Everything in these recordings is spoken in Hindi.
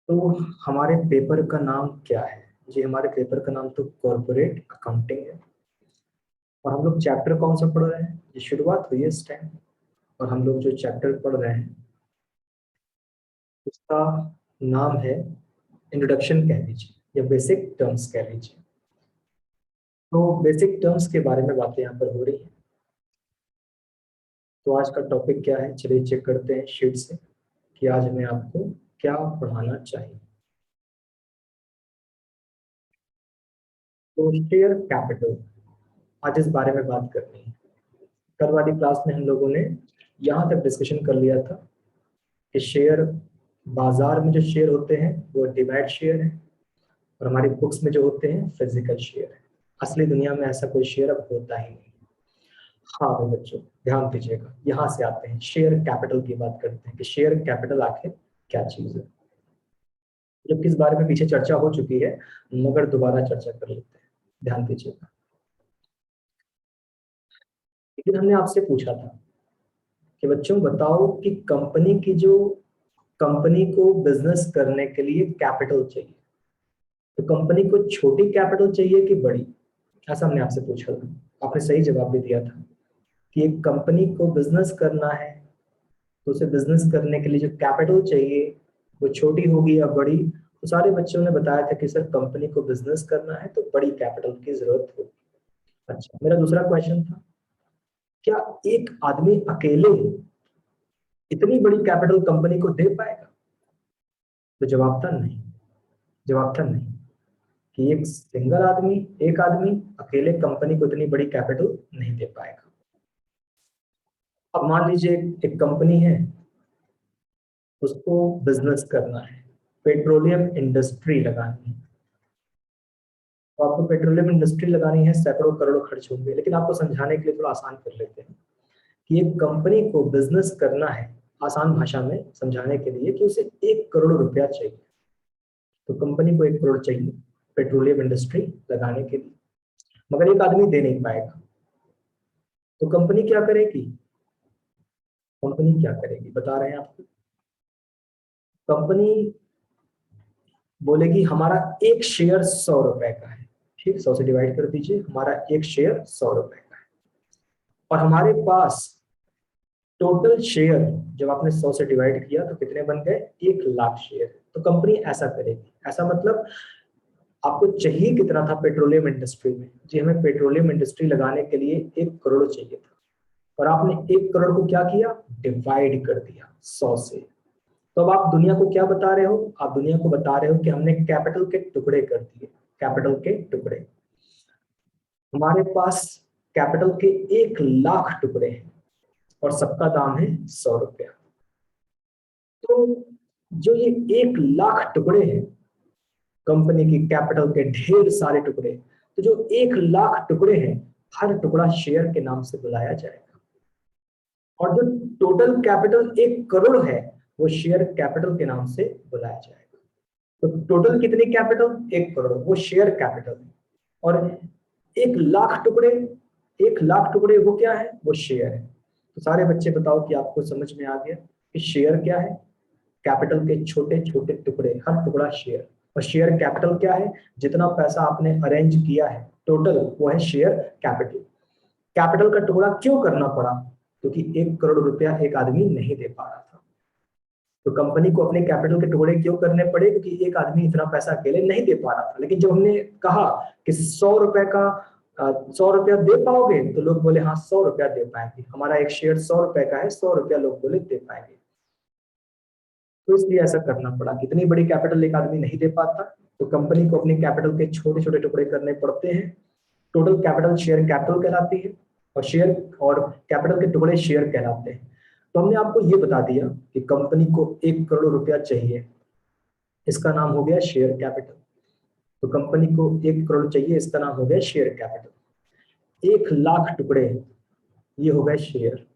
तो हमारे पेपर का नाम क्या है? जी, हमारे पेपर का नाम तो कॉर्पोरेट अकाउंटिंग है। और हम लोग चैप्टर कौन सा पढ़ रहे हैं? ये शुरुआत हुई है इस टाइम। और हम लोग जो चैप्टर पढ़ रहे हैं उसका नाम है इंट्रोडक्शन कह लीजिए या बेसिक टर्म्स कह लीजिए। तो बेसिक टर्म्स के बारे में बातें यहाँ पर हो रही है। तो आज का टॉपिक क्या है, चलिए चेक करते हैं शीट से कि आज हमें आपको क्या पढ़ाना चाहिए। तो शेयर कैपिटल, आज इस बारे में बात करनी है। कल वाली क्लास में हम लोगों ने यहाँ तक डिस्कशन कर लिया था कि शेयर बाजार में जो शेयर होते हैं वो डिमैट शेयर है, और हमारी बुक्स में जो होते हैं फिजिकल शेयर है। असली दुनिया में ऐसा कोई शेयर अब होता ही नहीं। हाँ भाई बच्चों, ध्यान दीजिएगा, यहाँ से आते हैं शेयर कैपिटल की बात करते हैं कि शेयर कैपिटल आखिर क्या चीज है, जबकि इस बारे में पीछे चर्चा हो चुकी है, मगर दोबारा चर्चा कर लेते हैं। ध्यान दीजिएगा। लेकिन हमने आपसे पूछा था कि बच्चों बताओ कि कंपनी को बिजनेस करने के लिए कैपिटल चाहिए, तो कंपनी को छोटी कैपिटल चाहिए कि बड़ी? ऐसा हमने आपसे पूछा था। आपने सही जवाब भी दिया था कि एक कंपनी को बिजनेस करना है तो उसे बिजनेस करने के लिए जो कैपिटल चाहिए वो छोटी होगी या बड़ी? तो सारे बच्चों ने बताया था कि सर कंपनी को बिजनेस करना है तो बड़ी कैपिटल की जरूरत होगी। अच्छा, मेरा दूसरा क्वेश्चन था, क्या एक आदमी अकेले इतनी बड़ी कैपिटल कंपनी को दे पाएगा? तो जवाब था नहीं। जवाब था नहीं कि एक आदमी अकेले कंपनी को इतनी बड़ी कैपिटल नहीं दे पाएगा। अब मान लीजिए एक कंपनी है, उसको बिजनेस करना है, पेट्रोलियम इंडस्ट्री लगानी है। तो आपको पेट्रोलियम इंडस्ट्री लगानी है, सैकड़ों करोड़ खर्च होंगे, लेकिन आपको समझाने के लिए थोड़ा आसान कर लेते हैं कि एक कंपनी को बिजनेस करना है, आसान भाषा में समझाने के लिए, कि उसे 1 करोड़ रुपया चाहिए। तो कंपनी को 1 करोड़ चाहिए पेट्रोलियम इंडस्ट्री लगाने के लिए, मगर एक आदमी दे नहीं पाएगा। तो कंपनी क्या करेगी? कंपनी क्या करेगी बता रहे हैं आपको। कंपनी बोलेगी हमारा एक शेयर 100 रुपए का है। ठीक, 100 से डिवाइड कर दीजिए, हमारा एक शेयर 100 रुपए का है। और हमारे पास टोटल शेयर, जब आपने 100 से डिवाइड किया तो कितने बन गए? 1 लाख शेयर। तो कंपनी ऐसा करेगी। ऐसा मतलब आपको चाहिए कितना था पेट्रोलियम इंडस्ट्री में? जी, हमें पेट्रोलियम इंडस्ट्री लगाने के लिए 1 करोड़ चाहिए था, और आपने 1 करोड़ को क्या किया? डिवाइड कर दिया 100 से। तो अब आप दुनिया को क्या बता रहे हो? आप दुनिया को बता रहे हो कि हमने कैपिटल के टुकड़े कर दिए। कैपिटल के टुकड़े, हमारे पास कैपिटल के 1 लाख टुकड़े हैं और सबका दाम है 100 रुपया। तो जो ये 1 लाख टुकड़े हैं, कंपनी की कैपिटल के ढेर सारे टुकड़े, तो जो 1 लाख टुकड़े हैं, हर टुकड़ा शेयर के नाम से बुलाया जाएगा। और जो टोटल कैपिटल 1 करोड़ है, वो शेयर कैपिटल के नाम से बुलाया जाएगा। तो टोटल कितनी कैपिटल? 1 करोड़, वो शेयर कैपिटल है। और 1 लाख टुकड़े, 1 लाख टुकड़े वो क्या है? वो शेयर है। तो सारे बच्चे बताओ कि आपको समझ में आ गया कि शेयर क्या है? कैपिटल के छोटे छोटे टुकड़े, हर टुकड़ा शेयर। और शेयर कैपिटल क्या है? जितना पैसा आपने अरेंज किया है टोटल, वो है शेयर कैपिटल। कैपिटल का टुकड़ा क्यों करना पड़ा? क्योंकि 1 करोड़ रुपया एक आदमी नहीं दे पा रहा था। तो कंपनी को अपने कैपिटल के टुकड़े क्यों करने पड़े? क्योंकि एक आदमी इतना पैसा अकेले नहीं दे पा रहा था। लेकिन जब हमने कहा कि 100 रुपए का 100 रुपया दे पाओगे, तो लोग बोले हाँ 100 रुपया दे पाएंगे, हमारा एक शेयर 100 रुपए का है, 100 रुपया लोग बोले दे पाएंगे। तो इसलिए ऐसा करना पड़ा। कितनी बड़ी कैपिटल एक आदमी नहीं दे पाता, तो कंपनी को अपनी कैपिटल के छोटे छोटे टुकड़े करने पड़ते हैं। टोटल कैपिटल शेयर कैपिटल कहलाती है, और कैपिटल के टुकड़े शेयर कहलाते हैं। तो हमने आपको ये बता दिया कि कंपनी को 1 करोड़ रुपया चाहिए, इसका नाम हो गया शेयर कैपिटल। तो कंपनी को 1 करोड़ चाहिए, इसका नाम हो गया शेयर कैपिटल। 1 लाख टुकड़े, ये हो गए शेयर,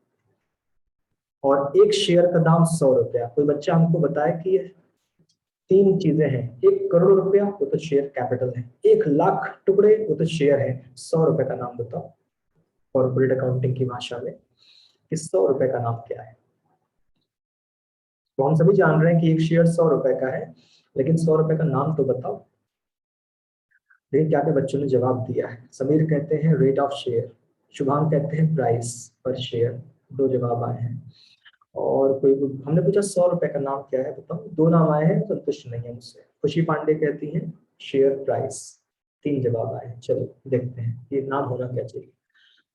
और एक शेयर का दाम 100 रुपया। कोई बच्चा हमको बताए कि ये 3 चीजें हैं, 1 करोड़ रुपया वो तो शेयर कैपिटल है, 1 लाख टुकड़े वो तो शेयर है, 100 रुपए का नाम बताओ कॉर्पोरेट अकाउंटिंग की भाषा में कि 100 रुपए का नाम क्या है? तो हम सभी जान रहे हैं कि एक शेयर 100 रुपए का है, लेकिन 100 रुपए का नाम तो बताओ। देखिए क्या क्या बच्चों ने जवाब दिया है। समीर कहते हैं रेट ऑफ शेयर, शुभांग कहते हैं प्राइस पर शेयर, दो जवाब आए हैं। और कोई हमने पूछा 100 रुपए का नाम क्या है बताओ, दो नाम आए हैं, संतुष्ट नहीं है मुझसे। खुशी पांडे कहती हैं शेयर प्राइस, तीन जवाब आए हैं। चलो देखते हैं ये नाम होना क्या चाहिए।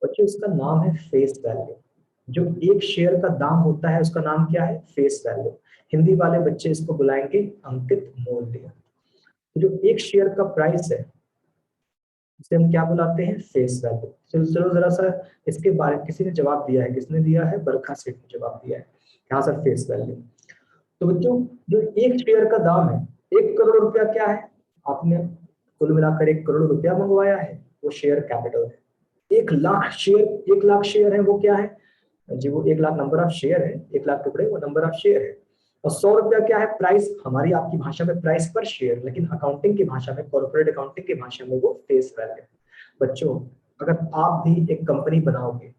बच्चों इसका नाम है फेस वैल्यू। जो एक शेयर का दाम होता है उसका नाम क्या है, फेस वैल्यू। हिंदी वाले बच्चे इसको बुलाएंगे अंकित मूल्य। तो जो एक शेयर का प्राइस है इसे हम क्या बुलाते हैं, फेस वैल्यू। चलो चलो जरा सा इसके बारे में, किसी ने जवाब दिया है, किसने दिया है, बरखा सेठ ने जवाब दिया है। यहाँ सर फेस वैल्यू। तो बच्चों जो एक शेयर का दाम है, 1 करोड़ रुपया क्या है, आपने कुल मिलाकर 1 करोड़ रुपया मंगवाया है, वो शेयर कैपिटल है। 1 लाख शेयर, 1 लाख शेयर है वो क्या है जी, वो 1 लाख नंबर ऑफ शेयर है, 1 लाख टुकड़े वो नंबर ऑफ शेयर है। और 100 रुपया क्या है, प्राइस, हमारी आपकी भाषा में प्राइस पर शेयर, लेकिन अकाउंटिंग की भाषा में, कॉर्पोरेट अकाउंटिंग की भाषा में वो फेस वैल्यू है। बच्चों अगर आप भी एक कंपनी बनाओगे,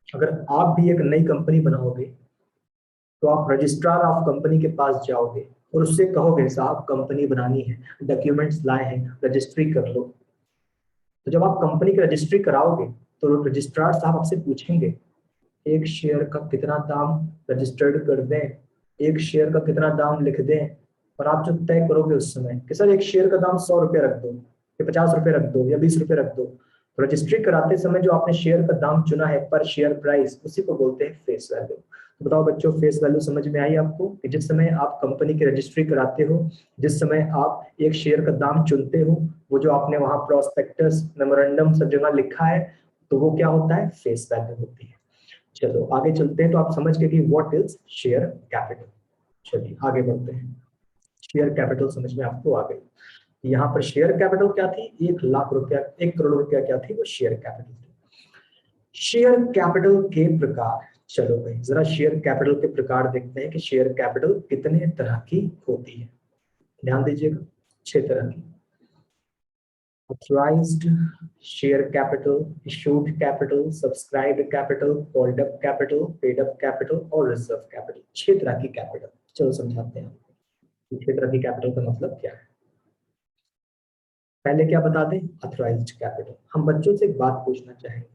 अगर आप भी एक नई कंपनी बनाओगे, तो आप रजिस्ट्रार ऑफ कंपनी के पास जाओगे और उससे कहोगे साहब कंपनी बनानी है, डॉक्यूमेंट्स लाए हैं, रजिस्ट्री कर लो। तो जब आप कंपनी की रजिस्ट्री कराओगे तो रजिस्ट्रार साहब आपसे पूछेंगे एक शेयर का कितना दाम रजिस्टर्ड कर दें, एक शेयर का कितना दाम लिख दें। और आप जो तय करोगे उस समय कि सर एक शेयर का दाम 100 रुपये रख दो, या 50 रुपये रख दो, या 20 रुपये रख दो, तो रजिस्ट्री कराते समय जो आपने शेयर का दाम चुना है पर शेयर प्राइस, उसी को बोलते हैं फेस वैल्यू। तो बताओ बच्चों फेस वैल्यू समझ में आई आपको, कि जिस समय आप कंपनी की रजिस्ट्री कराते हो, जिस समय आप एक शेयर का दाम चुनते हो, वो जो आपने वहां प्रोस्पेक्टस मेमोरेंडम सब जगह लिखा है, तो वो क्या होता है, फेस वैल्यू होती है। चलो आगे चलते हैं। तो आप समझ गए कि व्हाट इज शेयर कैपिटल। चलिए आगे बढ़ते हैं। शेयर कैपिटल समझ में आपको आ गई। यहाँ पर शेयर कैपिटल क्या थी, 1 लाख रुपया, 1 करोड़ रुपया क्या थी, वो शेयर कैपिटल थी। शेयर कैपिटल के प्रकार, चलो भाई जरा शेयर कैपिटल के प्रकार देखते हैं कि शेयर कैपिटल कितने तरह की होती है। ध्यान दीजिएगा, 6 तरह की। Authorized share capital, issued capital, subscribed capital, called up capital, paid up capital और reserve capital। 6 तरह की कैपिटल। चलो समझाते हैं। 6 तरह की कैपिटल का मतलब क्या है। पहले क्या बता दें, अथराइज्ड कैपिटल। हम बच्चों से एक बात पूछना चाहेंगे,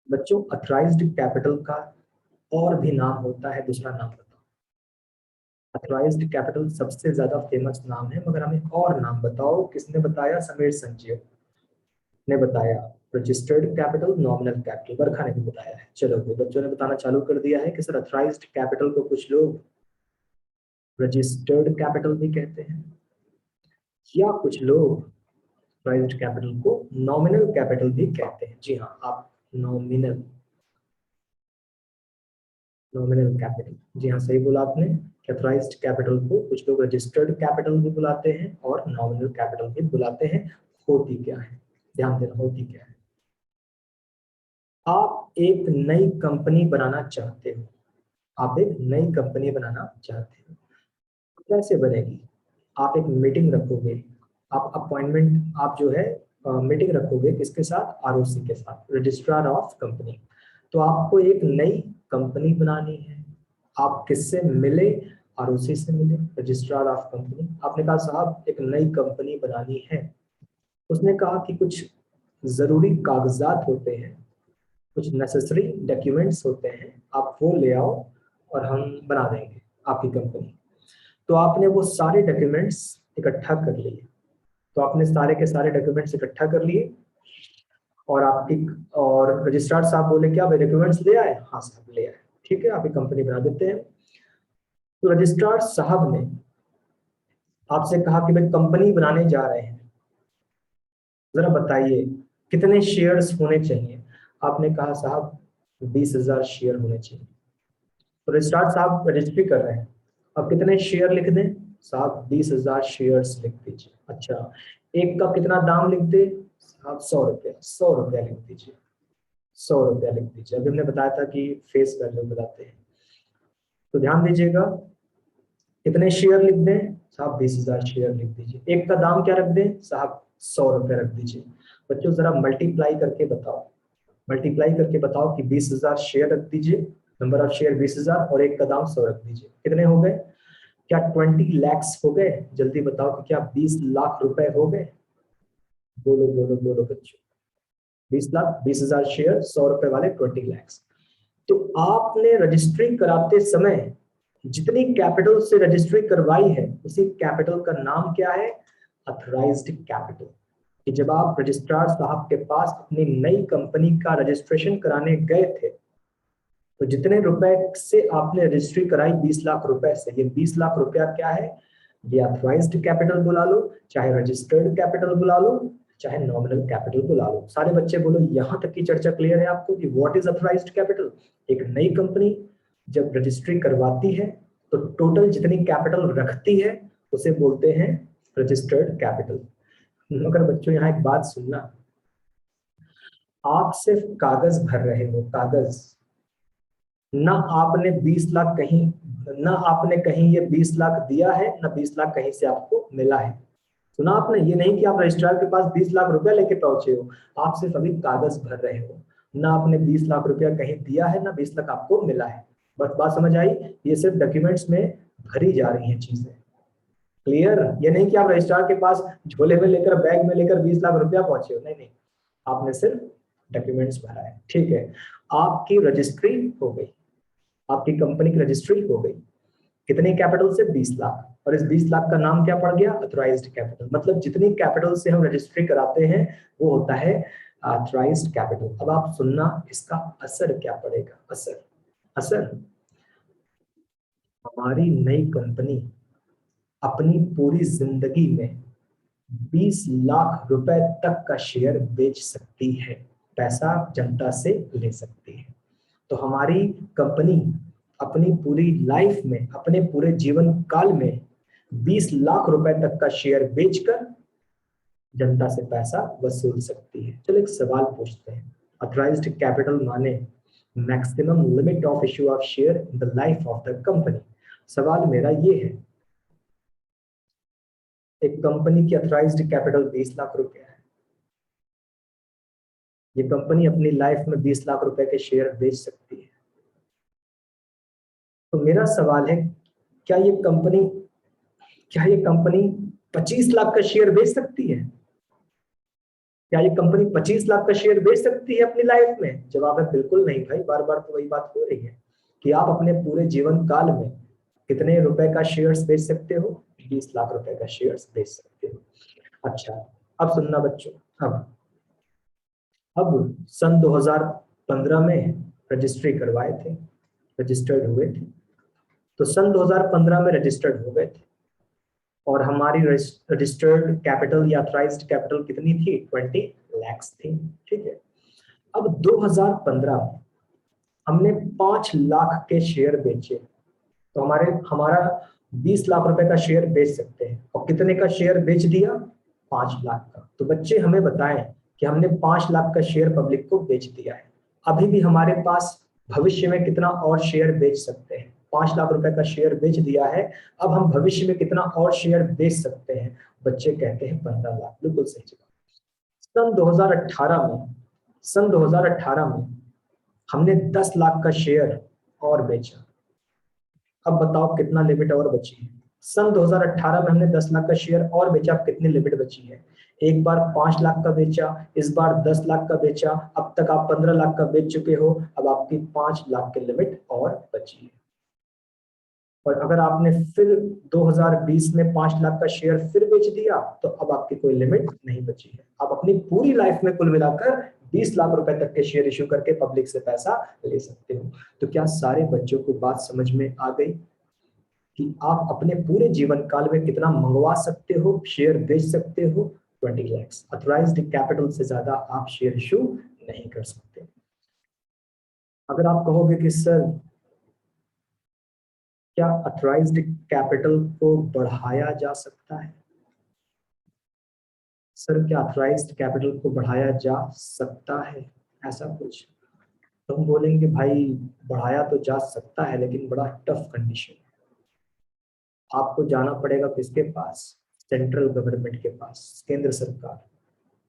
बच्चों अथराइज्ड कैपिटल का और भी नाम होता है, दूसरा नाम बताओ। अथराइज्ड कैपिटल सबसे ज्यादा फेमस नाम है, मगर हमें और नाम बताओ। किसने बताया, समीर संजीव ने बताया रजिस्टर्ड कैपिटल, नॉमिनल कैपिटल, बरखा ने भी बताया है। चलो बच्चों ने बताना चालू कर दिया है कि सर अथराइज्ड कैपिटल को कुछ लोग रजिस्टर्ड कैपिटल भी कहते हैं, या कुछ लोग अथराइज्ड कैपिटल को नॉमिनल कैपिटल भी कहते हैं। जी हाँ, आप नॉमिनल, नॉमिनल कैपिटल, जी हाँ सही बोला आपने। अथराइज्ड कैपिटल को कुछ लोग रजिस्टर्ड कैपिटल भी बुलाते हैं और नॉमिनल कैपिटल भी बुलाते हैं। होती क्या है, ध्यान देना, होती क्या है। आप एक नई कंपनी बनाना चाहते हो, आप एक नई कंपनी बनाना चाहते हो, कैसे बनेगी। आप एक मीटिंग रखोगे, आप अपॉइंटमेंट, आप जो है मीटिंग रखोगे किसके साथ, आरओसी के साथ, रजिस्ट्रार ऑफ कंपनी। तो आपको एक नई कंपनी बनानी है, आप किससे मिले, आरओसी से मिले, रजिस्ट्रार ऑफ कंपनी। आपने कहा साहब एक नई कंपनी बनानी है, उसने कहा कि कुछ जरूरी कागजात होते हैं, कुछ नेसेसरी डॉक्यूमेंट्स होते हैं, आप वो ले आओ और हम बना देंगे आपकी कंपनी। तो आपने वो सारे डॉक्यूमेंट्स इकट्ठा कर लिए, तो आपने सारे के सारे डॉक्यूमेंट्स इकट्ठा कर लिए, और आपकी, और रजिस्ट्रार साहब बोले क्या भाई डॉक्यूमेंट्स ले आए, हाँ साहब ले आए, ठीक है आपकी कंपनी बना देते हैं। तो रजिस्ट्रार साहब ने आपसे कहा कि भाई कंपनी बनाने जा रहे हैं, जरा बताइए कितने शेयर्स होने चाहिए। आपने कहा साहब 20,000 शेयर होने चाहिए। तो रजिस्ट्रार साहब रजिस्ट्री कर रहे हैं, अब कितने शेयर लिख दें, साहब 20,000 शेयर्स लिख दीजिए। अच्छा एक का कितना दाम लिख दे, साहब 100 रुपया, 100 रुपया लिख दीजिए, 100 रुपया लिख दीजिए। अभी हमने बताया था कि फेस वैल्यू बताते हैं। तो ध्यान दीजिएगा, कितने शेयर लिख दें, साहब 20,000 शेयर लिख दीजिए। एक का दाम क्या रख दें, साहब 100 रुपया रख दीजिए। बच्चों जरा मल्टीप्लाई करके बताओ, मल्टीप्लाई करके बताओ कि 20,000 शेयर रख दीजिए नंबर ऑफ शेयर 20,000 और एक का दाम 100 रख दीजिए। कितने हो गए? क्या 20 lakhs हो गए? जल्दी बताओ कि क्या 20 लाख रुपए हो गए? बोलो बोलो बोलो बच्चों। 20 लाख, 20,000 शेयर, 100 रुपए वाले 20 lakhs। तो आपने रजिस्ट्री कराते समय जितनी कैपिटल से रजिस्ट्री करवाई है उसी कैपिटल का नाम क्या है? Authorised capital. कि जब आप रजिस्ट्रार साहब के पास अपनी नई कंपनी का रजिस्ट्रेशन कराने गए थे तो जितने रुपए से आपने रजिस्ट्री कराई 20 लाख रुपए से, ये 20 लाख रुपया क्या है? ये अथोराइज्ड कैपिटल बुला लो, चाहे रजिस्टर्ड कैपिटल बुला लो, चाहे नॉमिनल कैपिटल बुला लो। सारे बच्चे बोलो, यहां तक की चर्चा क्लियर है आपको कि व्हाट इज अथोराइज्ड कैपिटल? एक नई कंपनी जब रजिस्ट्री करवाती है तो टोटल जितनी कैपिटल रखती है उसे बोलते हैं रजिस्टर्ड कैपिटल। मगर बच्चों यहाँ एक बात सुनना, आप सिर्फ कागज भर रहे हो, कागज। ना आपने 20 लाख कहीं, ना आपने कहीं ये 20 लाख दिया है, ना 20 लाख कहीं से आपको मिला है। सुना आपने? ये नहीं कि आप रजिस्ट्रार के पास 20 लाख रुपया लेके पहुंचे हो, आप सिर्फ अभी कागज भर रहे हो। ना आपने 20 लाख रुपया कहीं दिया है, ना 20 लाख आपको मिला है। बस बात समझ आई? ये सिर्फ डॉक्यूमेंट्स में भरी जा रही हैं चीजें। क्लियर? ये नहीं कि आप रजिस्ट्रार के पास झोले में लेकर, बैग में लेकर 20 लाख रुपया पहुंचे हो, नहीं नहीं, आपने सिर्फ डॉक्यूमेंट्स भरा है। ठीक है, आपकी रजिस्ट्री हो गई, आपकी कंपनी की रजिस्ट्री हो गई। कितने कैपिटल से? 20 लाख। और इस 20 लाख का नाम क्या पड़ गया? Authorised capital. मतलब जितनी कैपिटल से हम रजिस्ट्री कराते हैं वो होता है अथोराइज्ड कैपिटल। अब आप सुनना, इसका असर क्या पड़ेगा? असर, असर हमारी नई कंपनी अपनी पूरी जिंदगी में 20 लाख रुपए तक का शेयर बेच सकती है, पैसा जनता से ले सकती है। तो हमारी कंपनी अपनी पूरी लाइफ में, अपने पूरे जीवन काल में 20 लाख रुपए तक का शेयर बेचकर जनता से पैसा वसूल सकती है। चलो एक सवाल पूछते हैं। अथोराइज्ड कैपिटल माने maximum limit of issue of share in the life of the company. सवाल मेरा ये है, एक कंपनी की अथोराइज्ड कैपिटल 20 लाख रुपए है, ये कंपनी अपनी लाइफ में 20 लाख रुपए के शेयर बेच सकती है। तो मेरा सवाल है, क्या ये कंपनी, क्या ये कंपनी 25 लाख का शेयर बेच सकती है? क्या ये कंपनी 25 लाख का शेयर बेच सकती है अपनी लाइफ में? जवाब है बिल्कुल नहीं भाई। बार बार तो वही बात हो रही है कि आप अपने पूरे जीवन काल में कितने रुपए का शेयर्स बेच सकते हो? 20 लाख रुपए का शेयर्स बेच सकते हो। अच्छा, अब सुनना बच्चों। अब सन 2015 में रजिस्ट्री करवाए थे, रजिस्टर्ड हुए थे। तो सन 2015 में रजिस्टर्ड हो गए थे और हमारी रजिस्टर्ड कैपिटल या अथराइज्ड कैपिटल कितनी थी? 20 lakhs थी। ठीक है, अब 2015 में हमने 5 लाख के शेयर बेचे, तो हमारा 20 लाख रुपए का शेयर बेच सकते हैं। और कितने का शेयर बेच दिया? 5 लाख का। तो बच्चे हमें बताएं कि हमने 5 लाख का शेयर पब्लिक को बेच दिया है, अभी भी हमारे पास भविष्य में कितना और शेयर बेच सकते हैं? 5 लाख रुपए का शेयर बेच दिया है, अब हम भविष्य में कितना और शेयर बेच सकते हैं? बच्चे कहते हैं 15 लाख। बिल्कुल सही जवाब। सन 2018 में, सन 2018 में हमने 10 लाख का शेयर और बेचा। अब बताओ कितना लिमिट और बची है? सन 2018 में हमने 10 लाख का शेयर और बेचा, अब कितनी लिमिट बची है? एक बार 5 लाख का बेचा, इस बार 10 लाख का बेचा, अब तक आप 15 लाख का बेच चुके हो, अब आपकी 5 लाख की लिमिट और बची है। और अगर आपने फिर 2020 में 5 लाख का शेयर फिर बेच दिया तो अब आपकी कोई लिमिट नहीं बची है। आप अपनी पूरी लाइफ में कुल मिलाकर 20 लाख रुपए तक के शेयर इश्यू करके पब्लिक से पैसा ले सकते हो। तो क्या सारे बच्चों को बात समझ में आ गई कि आप अपने पूरे जीवन काल में कितना मंगवा सकते हो, शेयर बेच सकते हो? 20 lakhs। अथोराइज्ड कैपिटल से ज्यादा आप शेयर इशू नहीं कर सकते। अगर आप कहोगे कि सर क्या अथोराइज्ड कैपिटल को बढ़ाया जा सकता है? सर क्या अथोराइज्ड कैपिटल को बढ़ाया जा सकता है, ऐसा कुछ? तो हम बोलेंगे भाई बढ़ाया तो जा सकता है लेकिन बड़ा टफ कंडीशन है। आपको जाना पड़ेगा किसके पास? सेंट्रल गवर्नमेंट के पास, केंद्र सरकार।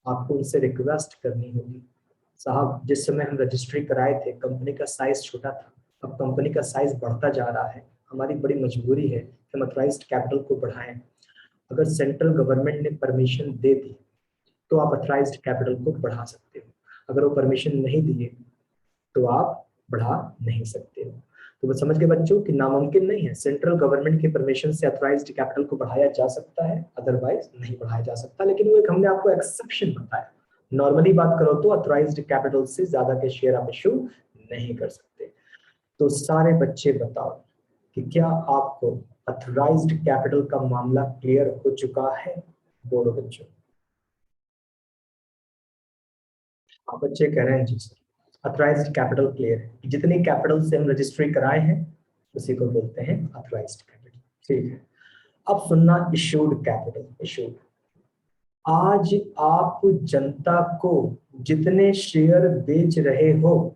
आपको उनसे रिक्वेस्ट करनी होगी, साहब जिस समय हम रजिस्ट्री कराए थे कंपनी का साइज छोटा था, अब कंपनी का साइज बढ़ता जा रहा है, हमारी बड़ी मजबूरी है कि हम अथराइज्ड कैपिटल को बढ़ाएं। अगर सेंट्रल गवर्नमेंट ने परमिशन दे दी तो आप अथराइज्ड कैपिटल को बढ़ा सकते हो, अगर वो परमिशन नहीं दिए तो आप बढ़ा नहीं सकते हो। तो वो समझ गए बच्चों कि नामुमकिन नहीं है, सेंट्रल गवर्नमेंट की परमिशन से अथराइज्ड कैपिटल को बढ़ाया जा सकता है, अदरवाइज नहीं बढ़ाया जा सकता। लेकिन वो एक हमने आपको एक्सेप्शन बताया। नॉर्मली बात करो तो अथराइज्ड कैपिटल से ज्यादा के शेयर आप इशू नहीं कर सकते। तो सारे बच्चे बताओ कि क्या आपको अथराइज्ड कैपिटल का मामला क्लियर हो चुका है? बोलो बच्चों। आप बच्चे कह रहे हैं जी सर अथराइज्ड कैपिटल क्लियर है, जितनी कैपिटल से हम रजिस्ट्री कराए हैं उसी को बोलते हैं अथराइज्ड कैपिटल। ठीक है, अब सुनना इशूड कैपिटल। इशूड, आज आप जनता को जितने शेयर बेच रहे हो,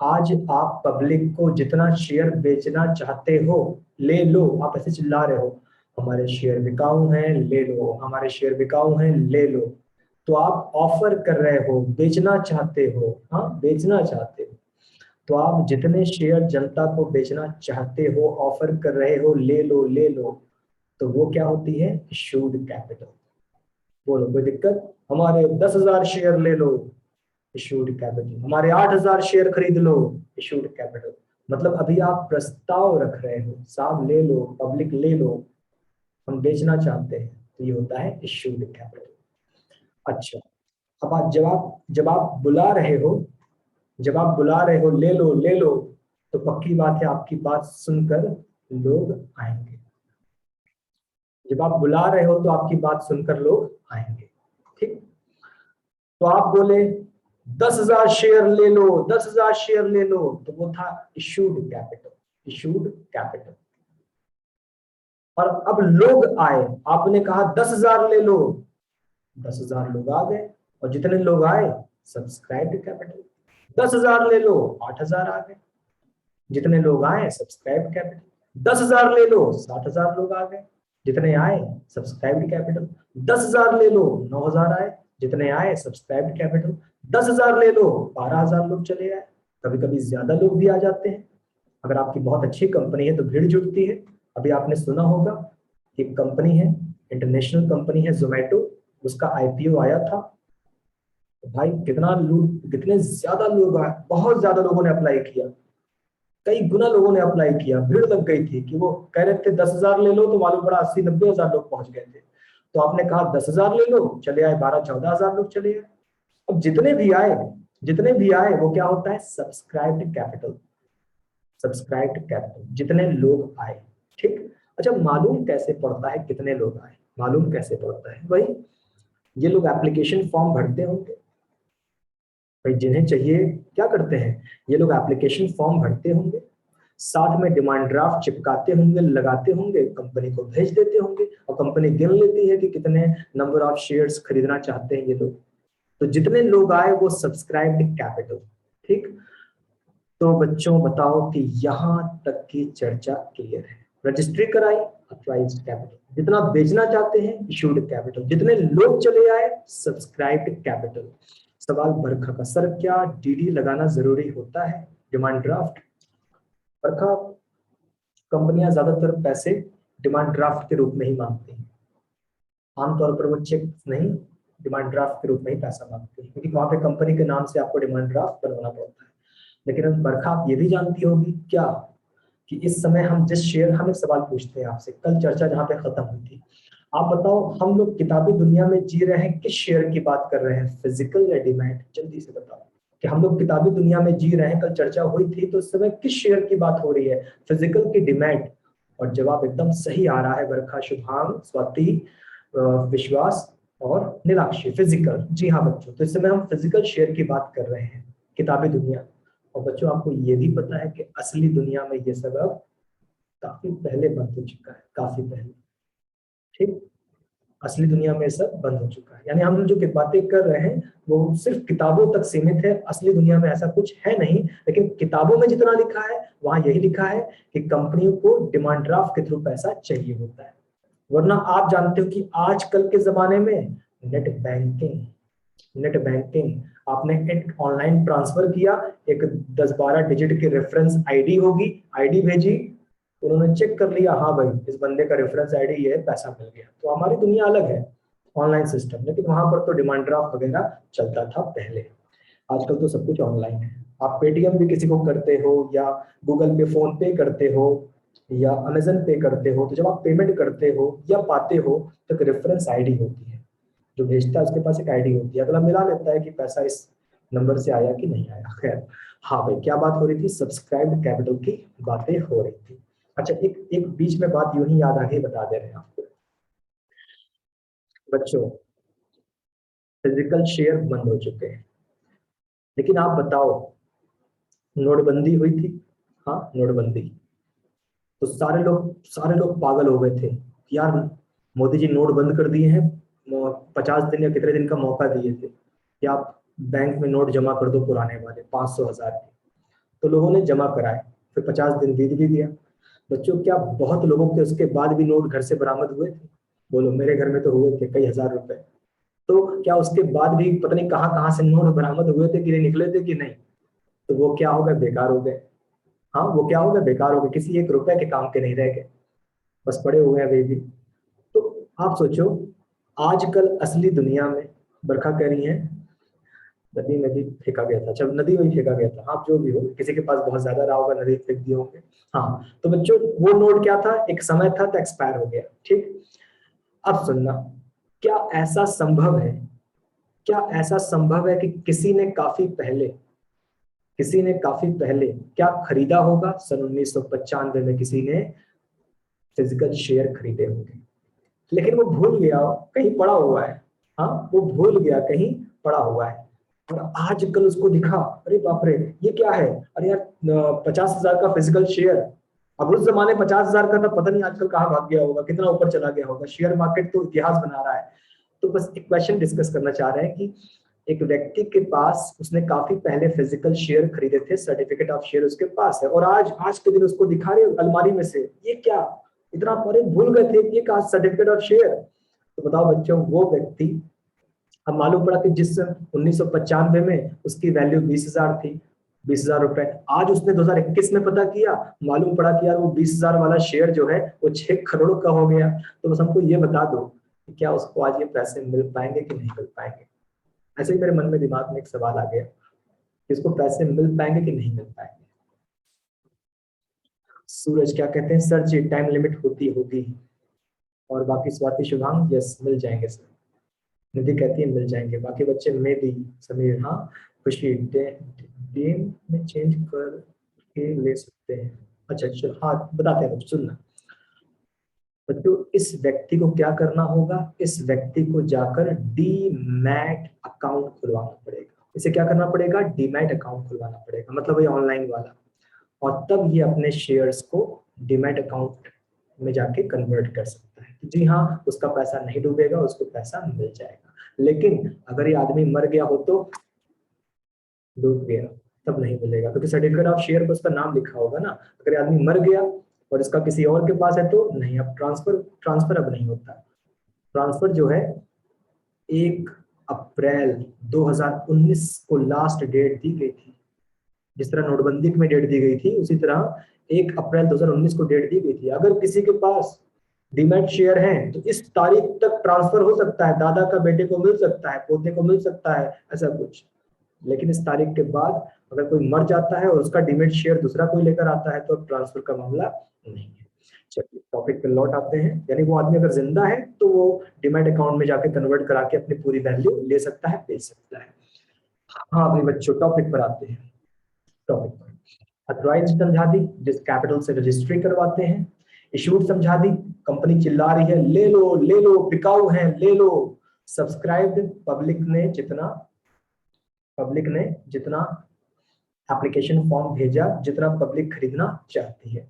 आज आप पब्लिक को जितना शेयर बेचना चाहते हो ले लो। आप ऐसे चिल्ला रहे हो हमारे शेयर बिकाऊ हैं ले लो, हमारे शेयर बिकाऊ हैं ले लो। तो आप ऑफर कर रहे हो, बेचना चाहते हो, हाँ बेचना चाहते हो। तो आप जितने शेयर जनता को बेचना चाहते हो, ऑफर कर रहे हो, ले लो ले लो, तो वो क्या होती है? Issued capital. बोलो कोई दिक्कत? हमारे 10,000 शेयर ले लो, इशूड कैपिटल। हमारे 8,000 शेयर खरीद लो, इशूड कैपिटल। मतलब अभी आप प्रस्ताव रख रहे हो, साहब ले लो, पब्लिक ले लो, हम बेचना चाहते हैं, तो ये होता है इशूड कैपिटल। अच्छा, अब आप जब आप बुला रहे हो, जब आप बुला रहे हो ले लो ले लो, तो पक्की बात है आपकी बात सुनकर लोग आएंगे। जब आप बुला रहे हो तो आपकी बात सुनकर लोग आएंगे। ठीक, तो आप बोले 10,000 शेयर ले लो, 10,000 शेयर ले लो, तो वो था इशूड कैपिटल। Issued capital. और अब लोग आए, आपने कहा 10,000 ले लो, 10,000 लोग आ गए, और जितने लोग आए सब्सक्राइब्ड कैपिटल। 10,000 ले लो, 8,000 आ गए, जितने लोग आए सब्सक्राइब कैपिटल। 10,000 ले लो, 60,000 लोग आ गए, जितने आए सब्सक्राइब्ड कैपिटल। 10,000 ले लो, 9,000 आए, जितने आए सब्सक्राइब्ड कैपिटल। 10,000 ले लो, 12,000 लोग चले आए। कभी कभी ज्यादा लोग भी आ जाते हैं, अगर आपकी बहुत अच्छी कंपनी है तो भीड़ जुटती है। अभी आपने सुना होगा एक कंपनी है, इंटरनेशनल कंपनी है जोमेटो, उसका आईपीओ आया था। भाई कितना लोग, कितने ज्यादा लोग आए, बहुत ज्यादा लोगों ने अप्लाई किया, कई गुना लोगों ने अप्लाई किया, भीड़ लग गई थी कि वो कह रहे थे 10,000 ले लो, तो मालूम पड़ा 80-90,000 लोग पहुंच गए थे। तो आपने कहा 10,000 ले लो, चले आए 12-14,000 लोग चले आए। अब जितने भी आए, जितने भी आए वो क्या होता है? Subscribed capital. सब्सक्राइब्ड कैपिटल, जितने लोग आए। ठीक, अच्छा मालूम कैसे पड़ता है कितने लोग आए? मालूम कैसे पड़ता है? वही, ये लोग एप्लीकेशन फॉर्म भरते होंगे भाई, जिन्हें चाहिए क्या करते हैं, ये लोग एप्लीकेशन फॉर्म भरते होंगे, साथ में डिमांड ड्राफ्ट चिपकाते होंगे, लगाते होंगे, कंपनी को भेज देते होंगे, और कंपनी गिन लेती है कि कितने नंबर ऑफ शेयर्स खरीदना चाहते हैं ये लोग। तो जितने लोग आए वो सब्सक्राइब्ड कैपिटल। ठीक, तो बच्चों बताओ कि यहां तक की चर्चा क्लियर है? रजिस्ट्री कराई, अथराइज्ड कैपिटल। जितना बेचना चाहते हैं, इशूड कैपिटल। जितने लोग चले आए, सब्सक्राइब्ड कैपिटल। सवाल बरखा का, सर क्या डीडी लगाना जरूरी होता है, डिमांड ड्राफ्ट? बरखा, कंपनियां ज्यादातर पैसे डिमांड ड्राफ्ट के रूप में ही मांगती हैं। आमतौर पर वो चेक नहीं, डिमांड ड्राफ्ट के रूप में ही पैसा मांगती है, क्योंकि वहां पे कंपनी के नाम से आपको डिमांड ड्राफ्ट बनवाना पड़ता है। लेकिन हम बरखा, आप ये भी जानती होगी क्या कि इस समय हम जिस शेयर, हम एक सवाल पूछते हैं आपसे, कल चर्चा जहां पे खत्म हुई थी, आप बताओ हम लोग किताबी दुनिया में जी रहे हैं, किस शेयर की बात कर रहे हैं, फिजिकल या डिमैट? जल्दी से बताओ कि हम लोग किताबी दुनिया में जी रहे हैं, कल चर्चा हुई थी तो इस समय किस शेयर की बात हो रही है, फिजिकल की डिमैट? और जवाब एकदम सही आ रहा है बरखा, शुभांग, स्वाति, विश्वास और नीलाक्षी। फिजिकल, जी हाँ बच्चों, तो इस समय हम फिजिकल शेयर की बात कर रहे हैं, किताबी दुनिया। और बच्चों आपको ये भी पता है कि असली दुनिया में ये सब अब काफी पहले बंद हो चुका है, काफी पहले। ठीक, असली दुनिया में सब बंद हो चुका है, यानी हम जो बातें कर रहे हैं वो सिर्फ किताबों तक सीमित है, असली दुनिया में ऐसा कुछ है नहीं। लेकिन किताबों में जितना लिखा है वहां यही लिखा है कि कंपनियों को डिमांड ड्राफ्ट के थ्रू पैसा चाहिए होता है। वरना आप जानते हो कि आजकल के जमाने में नेट बैंकिंग, नेट बैंकिंग, आपने एक ऑनलाइन ट्रांसफर किया, एक 10-12 डिजिट की रेफरेंस आईडी होगी, आईडी भेजी, उन्होंने चेक कर लिया, हाँ भाई इस बंदे का रेफरेंस आईडी ये है, पैसा मिल गया। तो हमारी दुनिया अलग है ऑनलाइन सिस्टम, लेकिन वहां पर तो डिमांड ड्राफ्ट वगैरह चलता था पहले। आजकल तो सब कुछ ऑनलाइन है। आप पेटीएम भी किसी को करते हो, या गूगल पे, फोन पे करते हो, या अमेजन पे करते हो, तो जब आप पेमेंट करते हो या पाते हो तो एक रेफरेंस आईडी होती है, जो भेजता है उसके पास एक आईडी होती है, अगला मिला लेता है कि पैसा इस नंबर से आया कि नहीं आया। खैर, हाँ भाई क्या बात हो रही थी, सब्सक्राइब्ड कैपिटल की बातें हो रही थी। अच्छा, एक एक बीच में बात यूं ही याद आ गई, बता दे रहे हैं आपको बच्चों। फिजिकल शेयर बंद हो चुके हैं, लेकिन आप बताओ, नोटबंदी हुई थी, हाँ नोटबंदी, तो सारे लोग पागल हो गए थे कि यार मोदी जी नोट बंद कर दिए हैं, 50 दिन या कितने दिन का मौका दिए थे कि आप बैंक में नोट जमा कर दो पुराने वाले 500 1000 के। तो लोगों ने जमा कराए, फिर 50 दिन बीत भी गया। बच्चों क्या बहुत लोगों के उसके बाद भी नोट घर से बरामद हुए थे? बोलो, मेरे घर में तो हुए थे कई हजार रुपए। तो क्या उसके बाद भी पता नहीं कहाँ कहाँ से नोट बरामद हुए थे कि नहीं, निकले थे कि नहीं? तो वो क्या हो गए, बेकार हो गए। हाँ वो क्या हो गए, बेकार हो गए, किसी एक रुपए के काम के नहीं रह गए, बस पड़े हुए हैं अभी भी। तो आप सोचो, आजकल असली दुनिया में बरखा कह रही है, नदी में भी फेंका गया था, जब नदी में ही फेंका गया था, हाँ जो भी हो, किसी के पास बहुत ज्यादा रहा होगा, नदी में फेंक दिए होंगे। हाँ तो बच्चों, वो नोट क्या था, एक समय था तो एक्सपायर हो गया, ठीक। अब सुनना, क्या ऐसा संभव है, क्या ऐसा संभव है कि किसी ने काफी पहले क्या खरीदा होगा? सन 1995 में किसी ने फिजिकल शेयर खरीदे होंगे, लेकिन वो भूल गया, कहीं पड़ा हुआ है। हाँ वो भूल गया, कहीं पड़ा हुआ है, और आजकल उसको दिखा, अरे बाप रे ये क्या है, अरे यार 50,000 का फिजिकल शेयर। अब उस जमाने 50,000 का था, पता नहीं आजकल कहाँ भाग गया होगा, कितना ऊपर चला गया होगा। शेयर मार्केट तो इतिहास बना रहा है। तो बस एक क्वेश्चन डिस्कस करना चाह रहे हैं कि एक व्यक्ति के पास, उसने काफी पहले फिजिकल शेयर खरीदे थे, सर्टिफिकेट ऑफ शेयर उसके पास है, और आज आज के दिन उसको दिखा रहे अलमारी में से, ये क्या, इतना बड़े भूल गए थे, ये कहा सर्टिफिकेट ऑफ शेयर। तो बताओ बच्चों, वो व्यक्ति, अब मालूम पड़ा कि जिस 1995 में उसकी वैल्यू 20,000 थी, 20,000 रुपए, आज उसने 2021 में पता किया, मालूम पड़ा कि यार वो 20,000 वाला शेयर जो है वो 6 करोड़ का हो गया। तो बस हमको ये बता दो कि क्या उसको आज ये पैसे मिल पाएंगे कि नहीं मिल पाएंगे? ऐसे ही मेरे मन में, दिमाग में एक सवाल आ गया कि इसको पैसे मिल पाएंगे कि नहीं मिल पाएंगे। सूरज क्या कहते हैं, सर जी टाइम लिमिट होती होगी, और बाकी स्वाति शुभांग, यस मिल जाएंगे सर। निधि कहती है मिल जाएंगे, बाकी बच्चे में भी, समीर हाँ, खुशी डेम में चेंज करके ले सकते हैं। अच्छा चलो, हाँ बताते हैं, सुनना बच्चों, इस व्यक्ति को क्या करना होगा, इस व्यक्ति को जाकर डीमैट अकाउंट खुलवाना पड़ेगा। इसे क्या करना पड़ेगा, डीमैट अकाउंट खुलवाना पड़ेगा, मतलब ये ऑनलाइन वाला, और तब ये अपने शेयर्स को डीमैट अकाउंट में जाके कन्वर्ट कर सकता है। जी हाँ, उसका पैसा नहीं डूबेगा, उसको पैसा मिल जाएगा। लेकिन अगर ये आदमी मर गया हो तो डूब गया, तब नहीं मिलेगा, क्योंकि सर्टिफिकेट ऑफ शेयर पर उसका नाम लिखा होगा ना। अगर ये आदमी मर गया और इसका किसी और के पास है तो नहीं, अब ट्रांसफर अब नहीं होता। ट्रांसफर जो है 1 अप्रैल 2019 को लास्ट डेट दी गई थी। जिस तरह नोटबंदी में डेट दी गई थी, उसी तरह 1 अप्रैल 2019 को डेट दी गई थी। अगर किसी के पास डीमैट शेयर है तो इस तारीख तक ट्रांसफर हो सकता है, दादा का बेटे को मिल सकता है, पोते को मिल सकता है, ऐसा कुछ। लेकिन इस तारीख के बाद अगर कोई मर जाता है और उसका डीमैट शेयर दूसरा कोई लेकर आता है तो ट्रांसफर का मामला नहीं है। चलिए टॉपिक पे लौट आते हैं, यानी वो आदमी अगर जिंदा है तो वो डीमैट अकाउंट में जाके कन्वर्ट करा के अपनी पूरी वैल्यू ले सकता है, बेच सकता है। हाँ भाई बच्चों, टॉपिक पर आते हैं। टॉपिक पर अथराइज्ड समझा दी, जिस कैपिटल से रजिस्ट्री करवाते हैं। इशूड समझा दी, कंपनी चिल्ला रही है ले लो बिकाऊ है ले लो। सब्सक्राइब्ड, पब्लिक ने जितना एप्लीकेशन फॉर्म भेजा, जितना पब्लिक खरीदना चाहती है।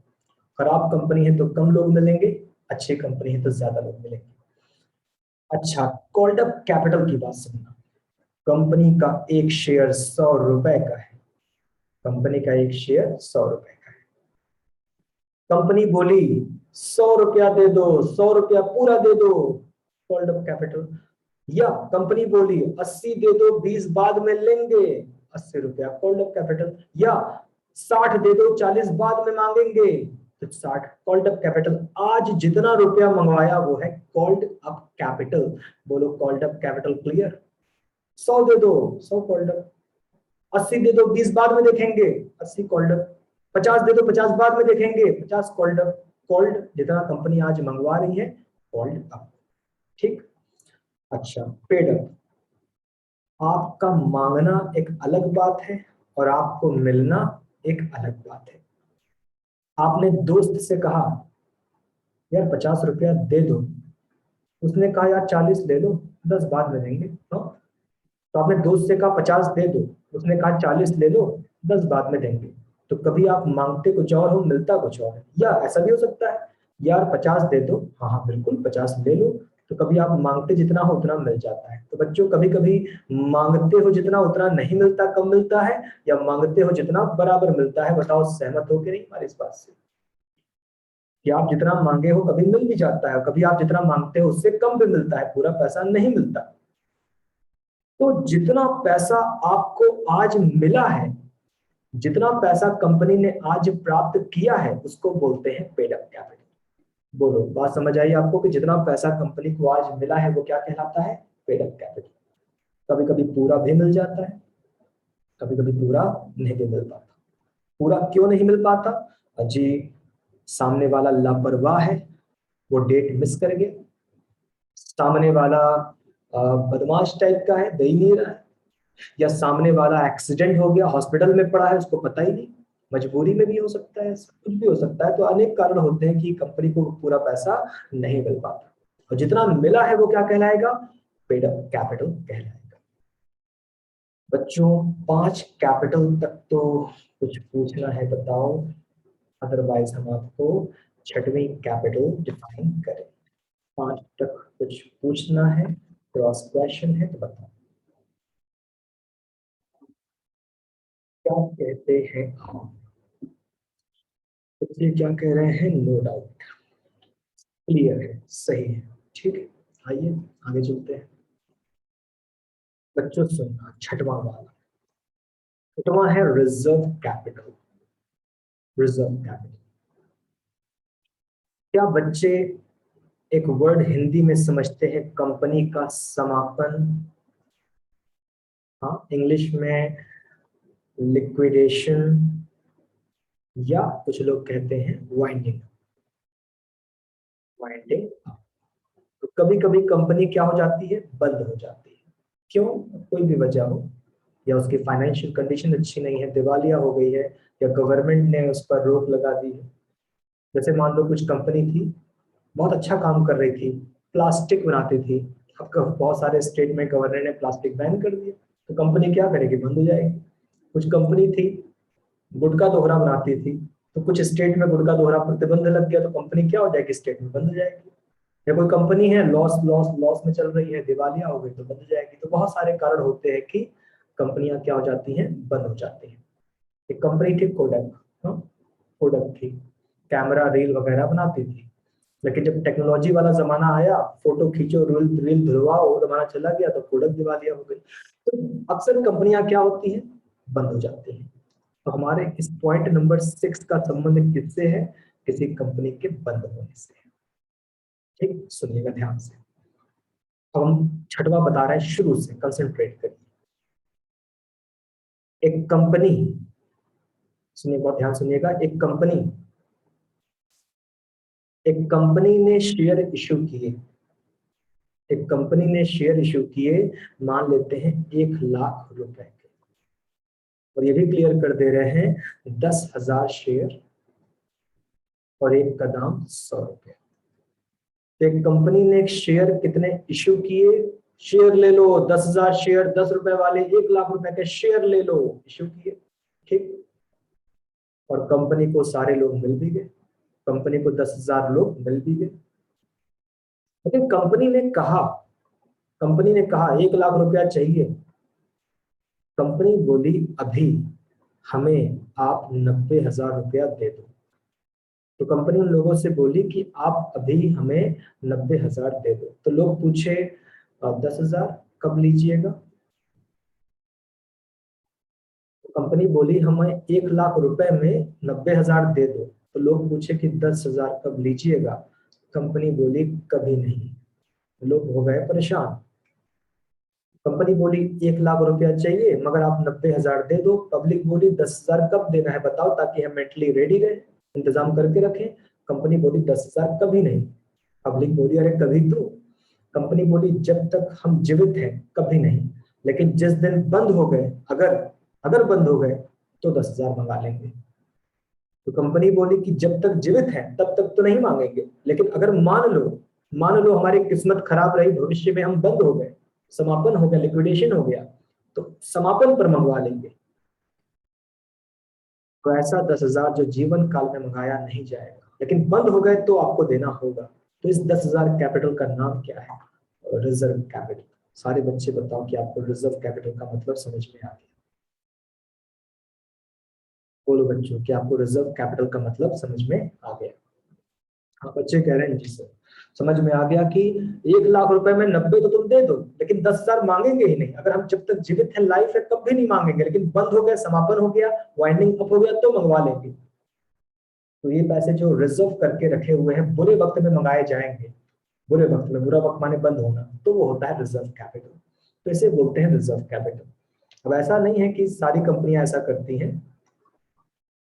खराब कंपनी है तो कम लोग मिलेंगे, अच्छी कंपनी है तो ज्यादा लोग मिलेंगे। अच्छा, कॉल्ड अप कैपिटल की बात सुनना। कंपनी का एक शेयर 100 रुपए का है, कंपनी का एक शेयर 100 रुपए का है। कंपनी बोली 100 रुपया दे दो, 100 रुपया पूरा दे दो, कॉल्ड अप कैपिटल। या कंपनी बोली 80 दे दो 20 बाद में लेंगे, 80 रुपया कॉल्ड अप कैपिटल, या 60 दे दो 40 बाद में मांगेंगे, तो 60 कॉल्ड अप कैपिटल। आज जितना रुपया मंगवाया वो है कॉल्ड अप कैपिटल। बोलो कॉल्ड अप कैपिटल क्लियर। 100 दे दो 100 कॉल्ड अप, 80 दे दो 20 बाद में देखेंगे, 80 कॉल्ड अप, 50 दे दो 50 बाद में देखेंगे, 50 कॉल्ड अप। कॉल्ड जितना कंपनी आज मंगवा रही है कॉल्ड अप। ठीक। अच्छा, पेड अप, आपका मांगना एक अलग बात है और आपको मिलना एक अलग बात है। आपने दोस्त से कहा यार 50 रुपया दे दो, उसने कहा यार 40 ले लो 10 बाद में देंगे। हाँ, तो आपने दोस्त से कहा 50 दे दो, उसने कहा 40 ले लो 10 बाद में देंगे। तो कभी आप मांगते कुछ और हो मिलता कुछ और है। या ऐसा भी हो सकता है यार 50 दे दो, हाँ हाँ बिल्कुल 50 ले लो, तो कभी आप मांगते जितना हो उतना मिल जाता है। तो बच्चों कभी कभी मांगते हो जितना उतना नहीं मिलता, कम मिलता है, या मांगते हो जितना बराबर मिलता है। बताओ सहमत हो कि नहीं हमारी इस बात से कि आप जितना मांगे हो कभी मिल भी जाता है, कभी आप जितना मांगते हो उससे कम भी मिलता है, पूरा पैसा नहीं मिलता। तो जितना पैसा आपको आज मिला है, जितना पैसा कंपनी ने आज प्राप्त किया है उसको बोलते हैं पेड अप कैपिटल। बोलो बात समझ आई आपको कि जितना पैसा कंपनी को आज मिला है वो क्या कहलाता है? Paid up capital. कभी कभी पूरा भी मिल जाता है, कभी कभी पूरा नहीं भी मिल पाता। पूरा क्यों नहीं मिल पाता? जी, सामने वाला लापरवाह है, वो डेट मिस कर गया, सामने वाला बदमाश टाइप का है, दे ही नहीं रहा है, या सामने वाला एक्सीडेंट हो गया हॉस्पिटल में पड़ा है उसको पता ही नहीं, मजबूरी में भी हो सकता है, सब कुछ भी हो सकता है। तो अनेक कारण होते हैं कि कंपनी को पूरा पैसा नहीं मिल पाता, और जितना मिला है वो क्या कहलाएगा? पेड अप कैपिटल कहलाएगा। बच्चों 5 कैपिटल तक तो कुछ पूछना है बताओ, अदरवाइज हम आपको छठवीं कैपिटल डिफाइन करें। 5 तक कुछ पूछना है, क्रॉस क्वेश्चन है तो बताओ क्या कहते हैं आप? बच्चे क्या कह रहे हैं? नो डाउट, क्लियर है, सही है। ठीक है, आइए आगे चलते हैं। बच्चों सुनना, छठवां वाला, छठवां है रिजर्व कैपिटल। रिजर्व कैपिटल, क्या बच्चे एक वर्ड हिंदी में समझते हैं कंपनी का समापन? हाँ, इंग्लिश में लिक्विडेशन, या कुछ लोग कहते हैं वाइंडिंग, वाइंडिंग। तो कभी कभी कंपनी क्या हो जाती है? बंद हो जाती है। क्यों? कोई भी वजह हो, या उसकी फाइनेंशियल कंडीशन अच्छी नहीं है, दिवालिया हो गई है, या गवर्नमेंट ने उस पर रोक लगा दी है। जैसे मान लो कुछ कंपनी थी, बहुत अच्छा काम कर रही थी, प्लास्टिक बनाती थी, अब बहुत सारे स्टेट में गवर्नर ने प्लास्टिक बैन कर दिया, तो कंपनी क्या करेगी? बंद हो जाएगी। कुछ कंपनी थी गुटखा दोहरा बनाती थी, तो कुछ स्टेट में गुटखा दोहरा प्रतिबंध लग गया, तो कंपनी क्या हो जाएगी? स्टेट में बंद हो जाएगी। या कोई कंपनी है लॉस लॉस लॉस में चल रही है, दिवालिया हो गई तो बंद हो जाएगी। तो बहुत सारे कारण होते हैं कि कंपनियां क्या हो जाती हैं? बंद हो जाती हैं। एक कंपनी थी कोडक, हाँ, कोडक थी, कैमरा रील वगैरह बनाती थी, लेकिन जब टेक्नोलॉजी वाला जमाना आया, फोटो खींचो रील रील धुलवाओ, जमाना चला गया, तो कोडक दिवालिया हो गई। तो अक्सर कंपनियां क्या होती हैं? बंद हो जाती हैं। तो हमारे इस पॉइंट नंबर 6 का संबंध किससे है? किसी कंपनी के बंद होने से। ठीक, सुनिएगा ध्यान से। अब हम छठवा बता रहे हैं शुरू से, कंसंट्रेट करिए। एक कंपनी, सुनिए बहुत ध्यान सुनिएगा, एक कंपनी ने शेयर इशू किए, एक कंपनी ने शेयर इशू किए, मान लेते हैं 1,00,000 रुपए के, और ये भी क्लियर कर दे रहे हैं 10,000 शेयर, और एक का दाम 100 रुपये। तो एक कंपनी ने एक शेयर कितने इशू किए? शेयर ले लो 10,000 शेयर, 10 रुपए वाले 1,00,000 रुपए के शेयर ले लो, इशू किए। ठीक, और कंपनी को सारे लोग मिल भी गए, कंपनी को 10,000 लोग मिल भी गए। लेकिन कंपनी ने कहा 1,00,000 रुपया चाहिए। कंपनी बोली अभी हमें आप 90,000 रुपया दे दो। तो कंपनी उन लोगों से बोली कि आप अभी हमें 90,000 दे दो। तो लोग पूछे 10,000 कब लीजिएगा? कंपनी बोली हमें 1 लाख रुपए में 90,000 दे दो, तो लोग पूछे कि 10,000 कब लीजिएगा? कंपनी बोली कभी नहीं। लोग हो गए परेशान। कंपनी बोली 1 लाख रुपया चाहिए मगर आप 90,000 दे दो। पब्लिक बोली 10,000 कब देना है बताओ, ताकि हम मेंटली रेडी रहे, इंतजाम करके रखें। कंपनी बोली 10,000 कभी नहीं। पब्लिक बोली अरे कभी तो। कंपनी बोली जब तक हम जीवित हैं कभी नहीं, लेकिन जिस दिन बंद हो गए, अगर अगर बंद हो गए तो 10,000 मंगा लेंगे। तो कंपनी बोली कि जब तक जीवित है तब तक तो नहीं मांगेंगे, लेकिन अगर मान लो हमारी किस्मत खराब रही, भविष्य में हम बंद हो गए, समापन हो गया, लिक्विडेशन हो गया, तो समापन पर मंगवा लेंगे। तो ऐसा 10,000 जो जीवन काल में मंगाया नहीं जाएगा, लेकिन बंद हो गए तो आपको देना होगा। तो इस 10,000 कैपिटल का नाम क्या है? Reserve capital. सारे बच्चे बताओ कि आपको रिजर्व कैपिटल का मतलब समझ में आ गया? बोलो बच्चों कि आपको रिजर्व कैपिटल का मतलब समझ में आ गया? हाँ बच्चे कह रहे हैं जी सर, समझ में आ गया कि 1 लाख रुपए में 90 तो तुम दे दो, लेकिन 10,000 मांगेंगे ही नहीं। अगर हम जब तक जीवित हैं, लाइफ है, तब भी नहीं मांगेंगे, लेकिन बंद हो गया, समापन हो गया, वाइंडिंग अप हो गया तो मंगवा लेंगे। तो ये पैसे जो रिजर्व करके रखे हुए हैं, बुरे वक्त में मंगाए जाएंगे। बुरे वक्त में, बुरा वक्त माने बंद होना, तो वो होता है रिजर्व कैपिटल। तो इसे बोलते हैं रिजर्व कैपिटल। अब ऐसा नहीं है कि सारी कंपनियां ऐसा करती हैं।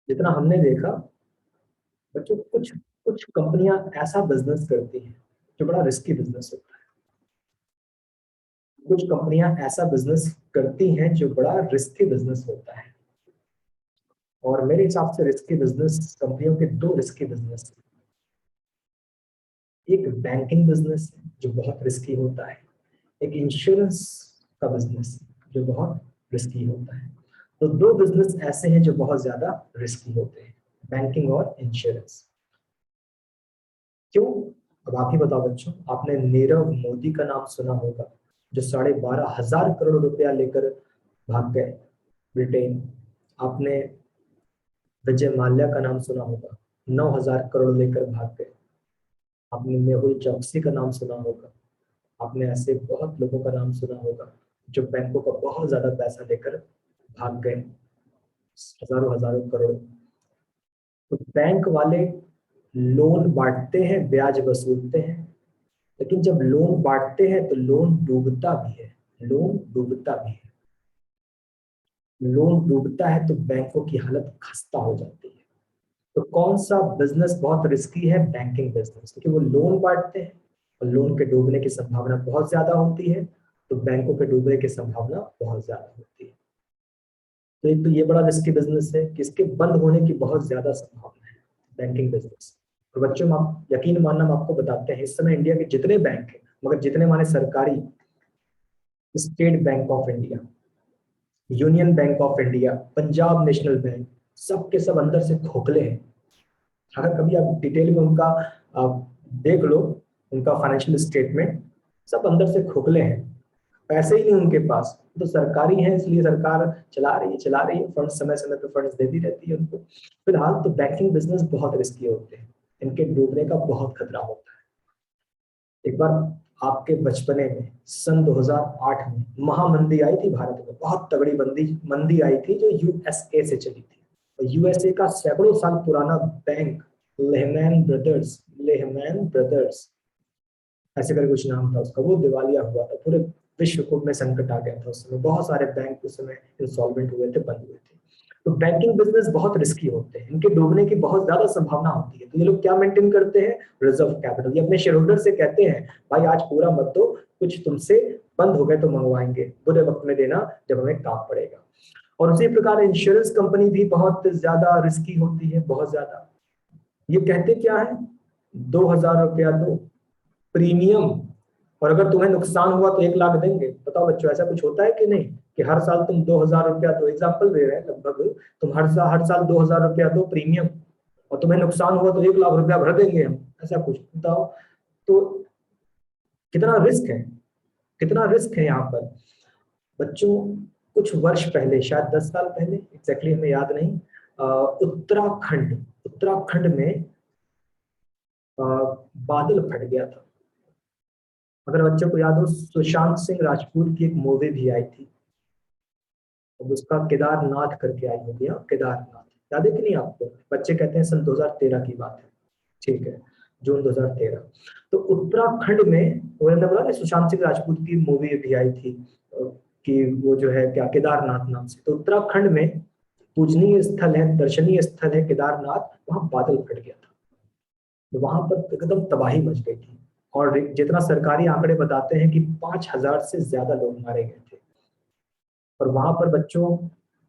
जितना हमने देखा बच्चों, कुछ कुछ कंपनियां ऐसा बिजनेस करती हैं जो बड़ा रिस्की बिजनेस होता है। कुछ कंपनियां ऐसा बिजनेस करती हैं जो बड़ा रिस्की बिजनेस होता है। और मेरे हिसाब से रिस्की बिजनेस, कंपनियों के दो रिस्की बिजनेस। एक बैंकिंग बिजनेस है जो बहुत रिस्की होता है, एक इंश्योरेंस का बिजनेस जो बहुत रिस्की होता है। तो दो बिजनेस ऐसे हैं जो बहुत ज्यादा रिस्की होते हैं, बैंकिंग और इंश्योरेंस। क्यों? अब आप ही बताओ बच्चों। आपने नीरव मोदी का नाम सुना होगा, जो 12,500 करोड़ रुपया लेकर भाग गए ब्रिटेन। आपने विजय माल्या का नाम सुना होगा, 9,000 करोड़ लेकर भाग गए। आपने मेहुल चौकसी का नाम सुना होगा। आपने ऐसे बहुत लोगों का नाम सुना होगा जो बैंकों का बहुत ज्यादा पैसा लेकर भाग गए, हजारों हजारों करोड़। तो बैंक वाले लोन बांटते हैं, ब्याज वसूलते हैं, लेकिन जब लोन बांटते हैं तो लोन डूबता भी है। लोन डूबता भी है। लोन डूबता है तो बैंकों की हालत खस्ता हो जाती है। तो कौन सा बिजनेस बहुत रिस्की है? बैंकिंग बिजनेस, क्योंकि वो लोन बांटते हैं और लोन के डूबने की संभावना बहुत ज्यादा होती है। तो बैंकों के डूबने की संभावना बहुत ज्यादा होती है। तो एक तो ये बड़ा रिस्की बिजनेस है कि इसके बंद होने की बहुत ज्यादा संभावना है, बैंकिंग बिजनेस। तो बच्चों, आप यकीन मानना, हम आपको बताते हैं इस समय इंडिया के जितने बैंक हैं, मगर जितने माने सरकारी, state bank of India, union bank of India, Punjab national bank, सब के सब अंदर से खोखले हैं। अगर कभी आप डिटेल में उनका आप देख लो, उनका फाइनेंशियल स्टेटमेंट, सब अंदर से खोखले हैं। पैसे ही नहीं उनके पास। तो सरकारी है इसलिए सरकार चला रही है फंड, समय समय पे फंड्स देती रहती है उनको। फिलहाल तो बैंकिंग बिजनेस बहुत रिस्की होते हैं, इनके डूबने का बहुत खतरा होता है। एक बार आपके बचपने में सन 2008 में महामंदी आई थी भारत में, बहुत तगड़ी मंदी मंदी आई थी जो यूएसए से चली थी। और यूएसए का सैकड़ों साल पुराना बैंक लेहमैन ब्रदर्स ऐसे करके कुछ नाम था उसका, वो दिवालिया हुआ था। पूरे विश्व को में संकट आ गया था उस समय, बहुत सारे बैंक उस समय इंसॉल्वेंट हुए थे, बंद हुए थे। तो बैंकिंग बिजनेस बहुत रिस्की होते हैं, इनके डूबने की बहुत ज्यादा संभावना होती है। तो ये लोग क्या मेंटेन करते हैं? Reserve capital. ये अपने शेयर होल्डर से कहते हैं भाई आज पूरा मत दो, कुछ तुमसे बंद हो गए तो मंगवाएंगे, बुरे वक्त में देना जब हमें काम पड़ेगा। और उसी प्रकार इंश्योरेंस कंपनी भी बहुत ज्यादा रिस्की होती है, बहुत ज्यादा। ये कहते क्या है? 2,000 रुपया दो प्रीमियम, और अगर तुम्हें नुकसान हुआ तो 1 लाख देंगे। बताओ बच्चों, ऐसा कुछ होता है कि नहीं कि हर साल तुम 2,000 रुपया दो, एग्जाम्पल दे रहे हैं लगभग, तुम हर साल 2,000 रुपया दो प्रीमियम, और तुम्हें नुकसान हुआ तो 1 लाख रुपया भर देंगे हम, ऐसा कुछ बताओ। तो कितना रिस्क है, कितना रिस्क है यहाँ पर बच्चों। कुछ वर्ष पहले, शायद 10 साल पहले, एग्जैक्टली हमें याद नहीं, उत्तराखंड उत्तराखंड में अ, बादल फट गया था। अगर बच्चों को याद हो, सुशांत सिंह राजपूत की एक मूवी भी आई थी, अब उसका केदारनाथ करके आई होगी, हाँ केदारनाथ, याद है कि नहीं आपको? बच्चे कहते हैं सन 2013 की बात है, ठीक है, जून 2013। तो उत्तराखंड में, मैंने बोला ना सुशांत सिंह राजपूत की मूवी भी आई थी कि वो जो है क्या केदारनाथ नाम से, तो उत्तराखंड में पूजनीय स्थल है, दर्शनीय स्थल है केदारनाथ, वहां बादल फट गया था, तो वहां पर एकदम तबाही मच गई थी। और जितना सरकारी आंकड़े बताते हैं कि 5,000 से ज्यादा लोग मारे गए थे। और वहां पर बच्चों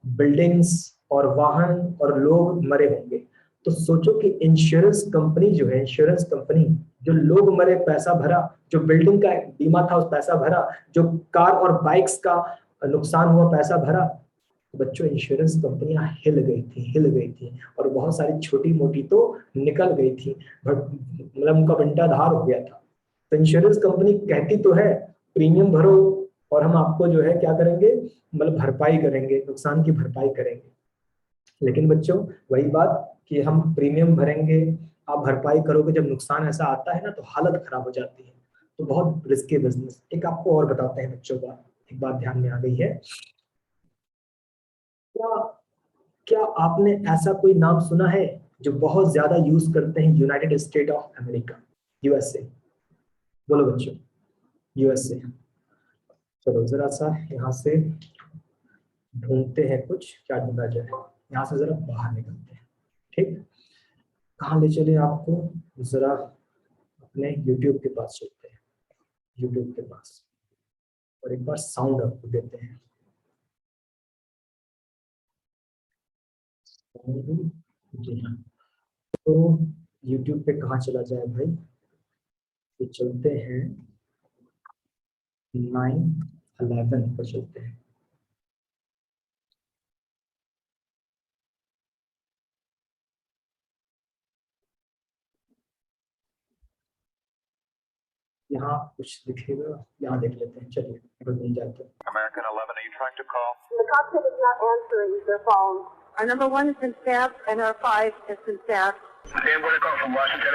बिल्डिंग्स और वाहन और लोग मरे होंगे। तो सोचो कि इंश्योरेंस कंपनी जो है, इंश्योरेंस कंपनी जो लोग मरे पैसा भरा, जो बिल्डिंग का बीमा था उस पैसा भरा, जो कार और बाइक्स का नुकसान हुआ पैसा भरा, तो बच्चों इंश्योरेंस कंपनियां हिल गई थी और बहुत सारी छोटी मोटी तो निकल गई थी, बट मतलब उनका बंटाधार हो गया था। तो इंश्योरेंस कंपनी कहती तो है प्रीमियम भरो और हम आपको जो है क्या करेंगे, मतलब भरपाई करेंगे, नुकसान की भरपाई करेंगे। लेकिन बच्चों वही बात कि हम प्रीमियम भरेंगे, आप भरपाई करोगे, जब नुकसान ऐसा आता है ना तो हालत खराब हो जाती है। तो बहुत रिस्की बिजनेस। एक आपको और बताते हैं बच्चों का, एक बात ध्यान में आ गई है क्या? क्या आपने ऐसा कोई नाम सुना है जो बहुत ज्यादा यूज करते हैं United state of America, USA? बोलो बच्चों, यूएसए। चलो जरा सा यहाँ से ढूंढते हैं कुछ, क्या ढूंढा जाए, यहाँ से जरा बाहर निकलते हैं, ठीक। कहाँ ले चले आपको, जरा अपने यूट्यूब के पास चलते हैं, यूट्यूब के पास, और एक बार साउंड आपको देते हैं। जी हाँ, तो यूट्यूब पे कहाँ चला जाए भाई, तो चलते हैं 9/11 पर चलते हैं। यहाँ कुछ दिखेगा, यहाँ देख लेते हैं, चलिए अगर मिल जाते हैं। American 11, are you trying to call? The cockpit is not answering their phone. Our number 1 has been staffed and our 5 has been staffed. I'm going to call from Washington.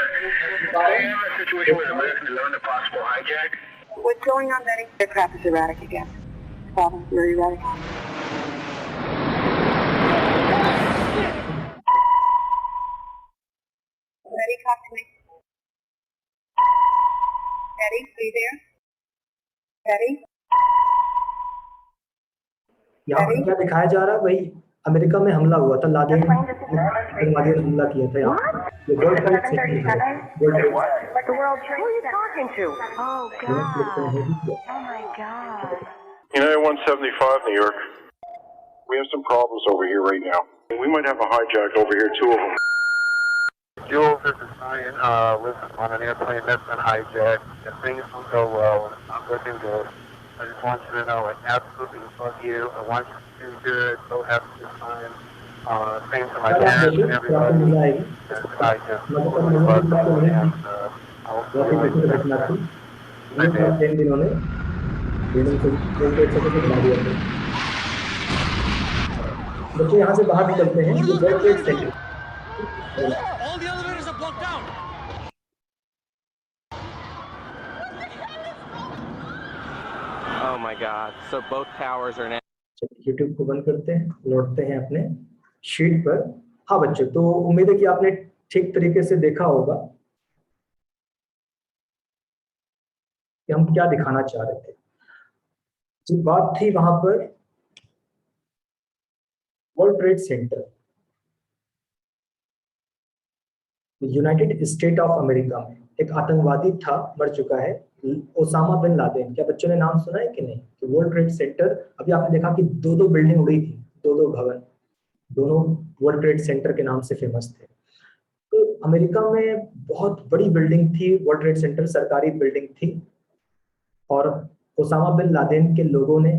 I am a situation with American 11, a possible hijack. What's going on, Betty? The crap is erratic again. Problem, very erratic. Betty, talk to me. Betty, are you there? Betty? यहाँ पर क्या दिखाया जा रहा है भाई, अमेरिका में हमला हुआ था, लादेन आतंकवादी ने हमला किया था यहाँ, ये वर्ल्ड ट्रेड सेंटर है, world trade. What are you talking to? Oh God! Oh my God! United 175, New York. We have some problems over here right now. We might have a hijack over here, 2 of them. Jules, this is Ryan. Listen, on an airplane that's been hijacked, if things will go well, I'm going to do this. I just want you to know I absolutely love you. I want you to do good. So have a good time. Same to my parents and everybody. And I just really love you. And I'll see you later next time. Bye, babe. बच्चों यहाँ से बाहर निकलते हैं, ये world trade centre. All the elevators are blocked out. Oh my God! So both towers are now. YouTube को बंद करते हैं, लौटते हैं अपने शीट पर। हाँ बच्चों, तो उम्मीद है कि आपने ठीक तरीके से देखा होगा कि हम क्या दिखाना चाह रहे थे। जो बात थी वहां पर world trade centre, United state of America में एक आतंकवादी था, मर चुका है, ओसामा बिन लादेन। क्या बच्चों ने नाम सुना है कि नहीं? तो वर्ल्ड ट्रेड सेंटर, अभी आपने देखा कि 2 बिल्डिंग उड़ी थी, 2 भवन, दोनों वर्ल्ड ट्रेड सेंटर के नाम से फेमस थे। तो अमेरिका में बहुत बड़ी बिल्डिंग थी, वर्ल्ड ट्रेड सेंटर सरकारी बिल्डिंग थी, और ओसामा बिन लादेन के लोगों ने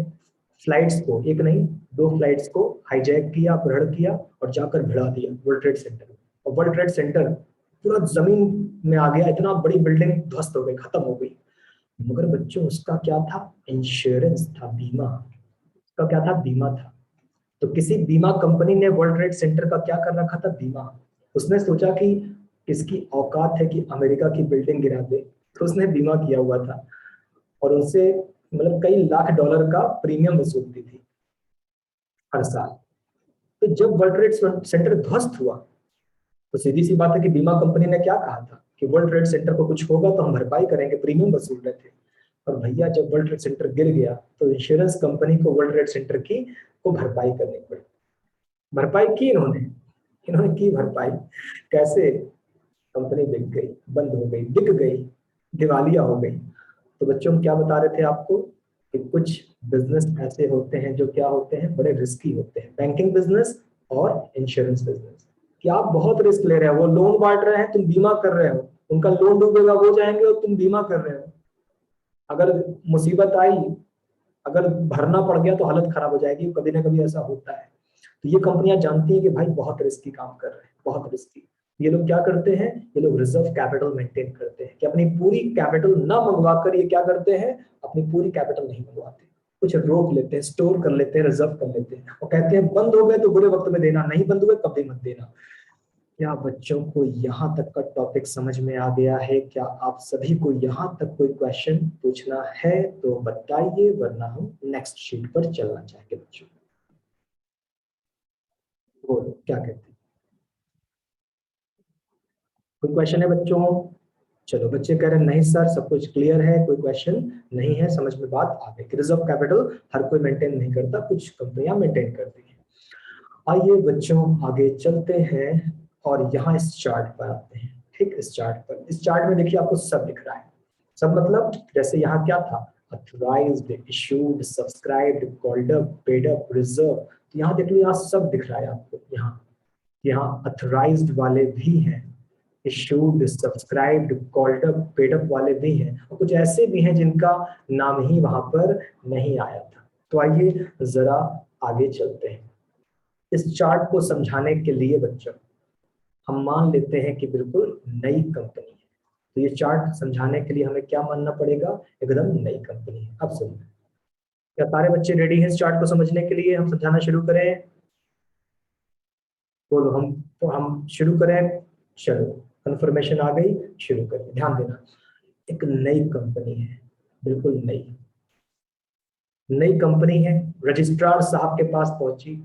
फ्लाइट्स को, एक नहीं 2 फ्लाइट्स को हाईजैक किया, अपहरण किया और जाकर भिड़ा दिया वर्ल्ड ट्रेड सेंटर में। और वर्ल्ड ट्रेड सेंटर पूरा जमीन में आ गया, इतना बड़ी बिल्डिंग ध्वस्त हो गई, खत्म हो गई। मगर बच्चों उसका क्या था? इंश्योरेंस था, बीमा। उसका क्या था? बीमा था। तो किसी बीमा कंपनी ने वर्ल्ड ट्रेड सेंटर का क्या कर रखा था? बीमा। उसने सोचा कि किसकी औकात है कि अमेरिका की बिल्डिंग गिरा दे, तो उसने बीमा किया हुआ था। और उनसे मतलब कई लाख डॉलर का प्रीमियम वसूलती थी हर साल। तो जब वर्ल्ड ट्रेड सेंटर ध्वस्त हुआ तो सीधी सी बात है कि बीमा कंपनी ने क्या कहा था कि वर्ल्ड ट्रेड सेंटर को कुछ होगा तो हम भरपाई करेंगे, प्रीमियम वसूल रहे थे। और भैया जब वर्ल्ड ट्रेड सेंटर गिर गया तो इंश्योरेंस कंपनी को वर्ल्ड ट्रेड सेंटर की को भरपाई करनी पड़ी। भरपाई की इन्होंने, इन्होंने की भरपाई। कैसे? कंपनी बिक गई, बंद हो गई, बिक गई, दिवालिया हो गई। तो बच्चों हम क्या बता रहे थे आपको कि कुछ बिजनेस ऐसे होते हैं जो क्या होते हैं, बड़े रिस्की होते हैं। बैंकिंग बिजनेस और इंश्योरेंस बिजनेस कि आप बहुत रिस्क ले रहे हो। वो लोन बांट रहे हैं, तुम बीमा कर रहे हो, उनका लोन डूबेगा वो जाएंगे और तुम बीमा कर रहे हो। अगर मुसीबत आई, अगर भरना पड़ गया तो हालत खराब हो जाएगी, कभी ना कभी ऐसा होता है। तो ये कंपनियां जानती हैं कि भाई बहुत रिस्की काम कर रहे हैं, बहुत रिस्की। ये लोग क्या करते हैं, ये लोग रिजर्व कैपिटल मेंटेन करते हैं कि अपनी पूरी कैपिटल ना मंगवा कर ये क्या करते हैं, अपनी पूरी कैपिटल नहीं मंगवाते, कुछ रोक लेते हैं, स्टोर कर लेते हैं, रिजर्व कर लेते हैं और कहते हैं बंद हो गए तो बुरे वक्त में देना, नहीं बंद हुए कभी मत देना। क्या बच्चों को यहाँ तक का टॉपिक समझ में आ गया है? क्या आप सभी को यहाँ तक कोई क्वेश्चन पूछना है तो बताइए, वरना हम नेक्स्ट शीट पर चलना चाहेंगे। बच्चों बोलो क्या कहते हैं, कोई क्वेश्चन है बच्चों? चलो बच्चे कह रहे हैं नहीं सर सब कुछ क्लियर है, कोई क्वेश्चन नहीं है, समझ में बात आ गई। रिजर्व कैपिटल हर कोई मेंटेन नहीं करता, कुछ कंपनियां मेंटेन करती हैं। आइए बच्चों आगे चलते हैं और यहाँ इस चार्ट पर आते हैं। ठीक, इस चार्ट पर, इस चार्ट में देखिए आपको सब दिख रहा है। सब मतलब जैसे यहाँ क्या था, authorised, issued, subscribed, called up, paid up, reserve. तो यहाँ देख लो, यहाँ सब दिख रहा है आपको। यहाँ यहाँ अथोराइज्ड वाले भी हैं, issued, subscribed, called up, paid up वाले भी हैं, और कुछ ऐसे भी हैं जिनका नाम ही वहां पर नहीं आया था। तो आइए जरा आगे चलते हैं। इस चार्ट को समझाने के लिए बच्चों हम मान लेते हैं कि बिल्कुल नई कंपनी है। तो ये चार्ट समझाने के लिए हमें क्या मानना पड़ेगा, एकदम नई कंपनी है। अब सुनिए, क्या सारे बच्चे रेडी हैं इस चार्ट को समझने के लिए? हम समझाना शुरू करें? बोलो, हम शुरू करें? चलो, कंफर्मेशन आ गई, शुरू करिए। ध्यान देना, एक नई कंपनी है, बिल्कुल नई नई कंपनी है। रजिस्ट्रार साहब के पास पहुंची,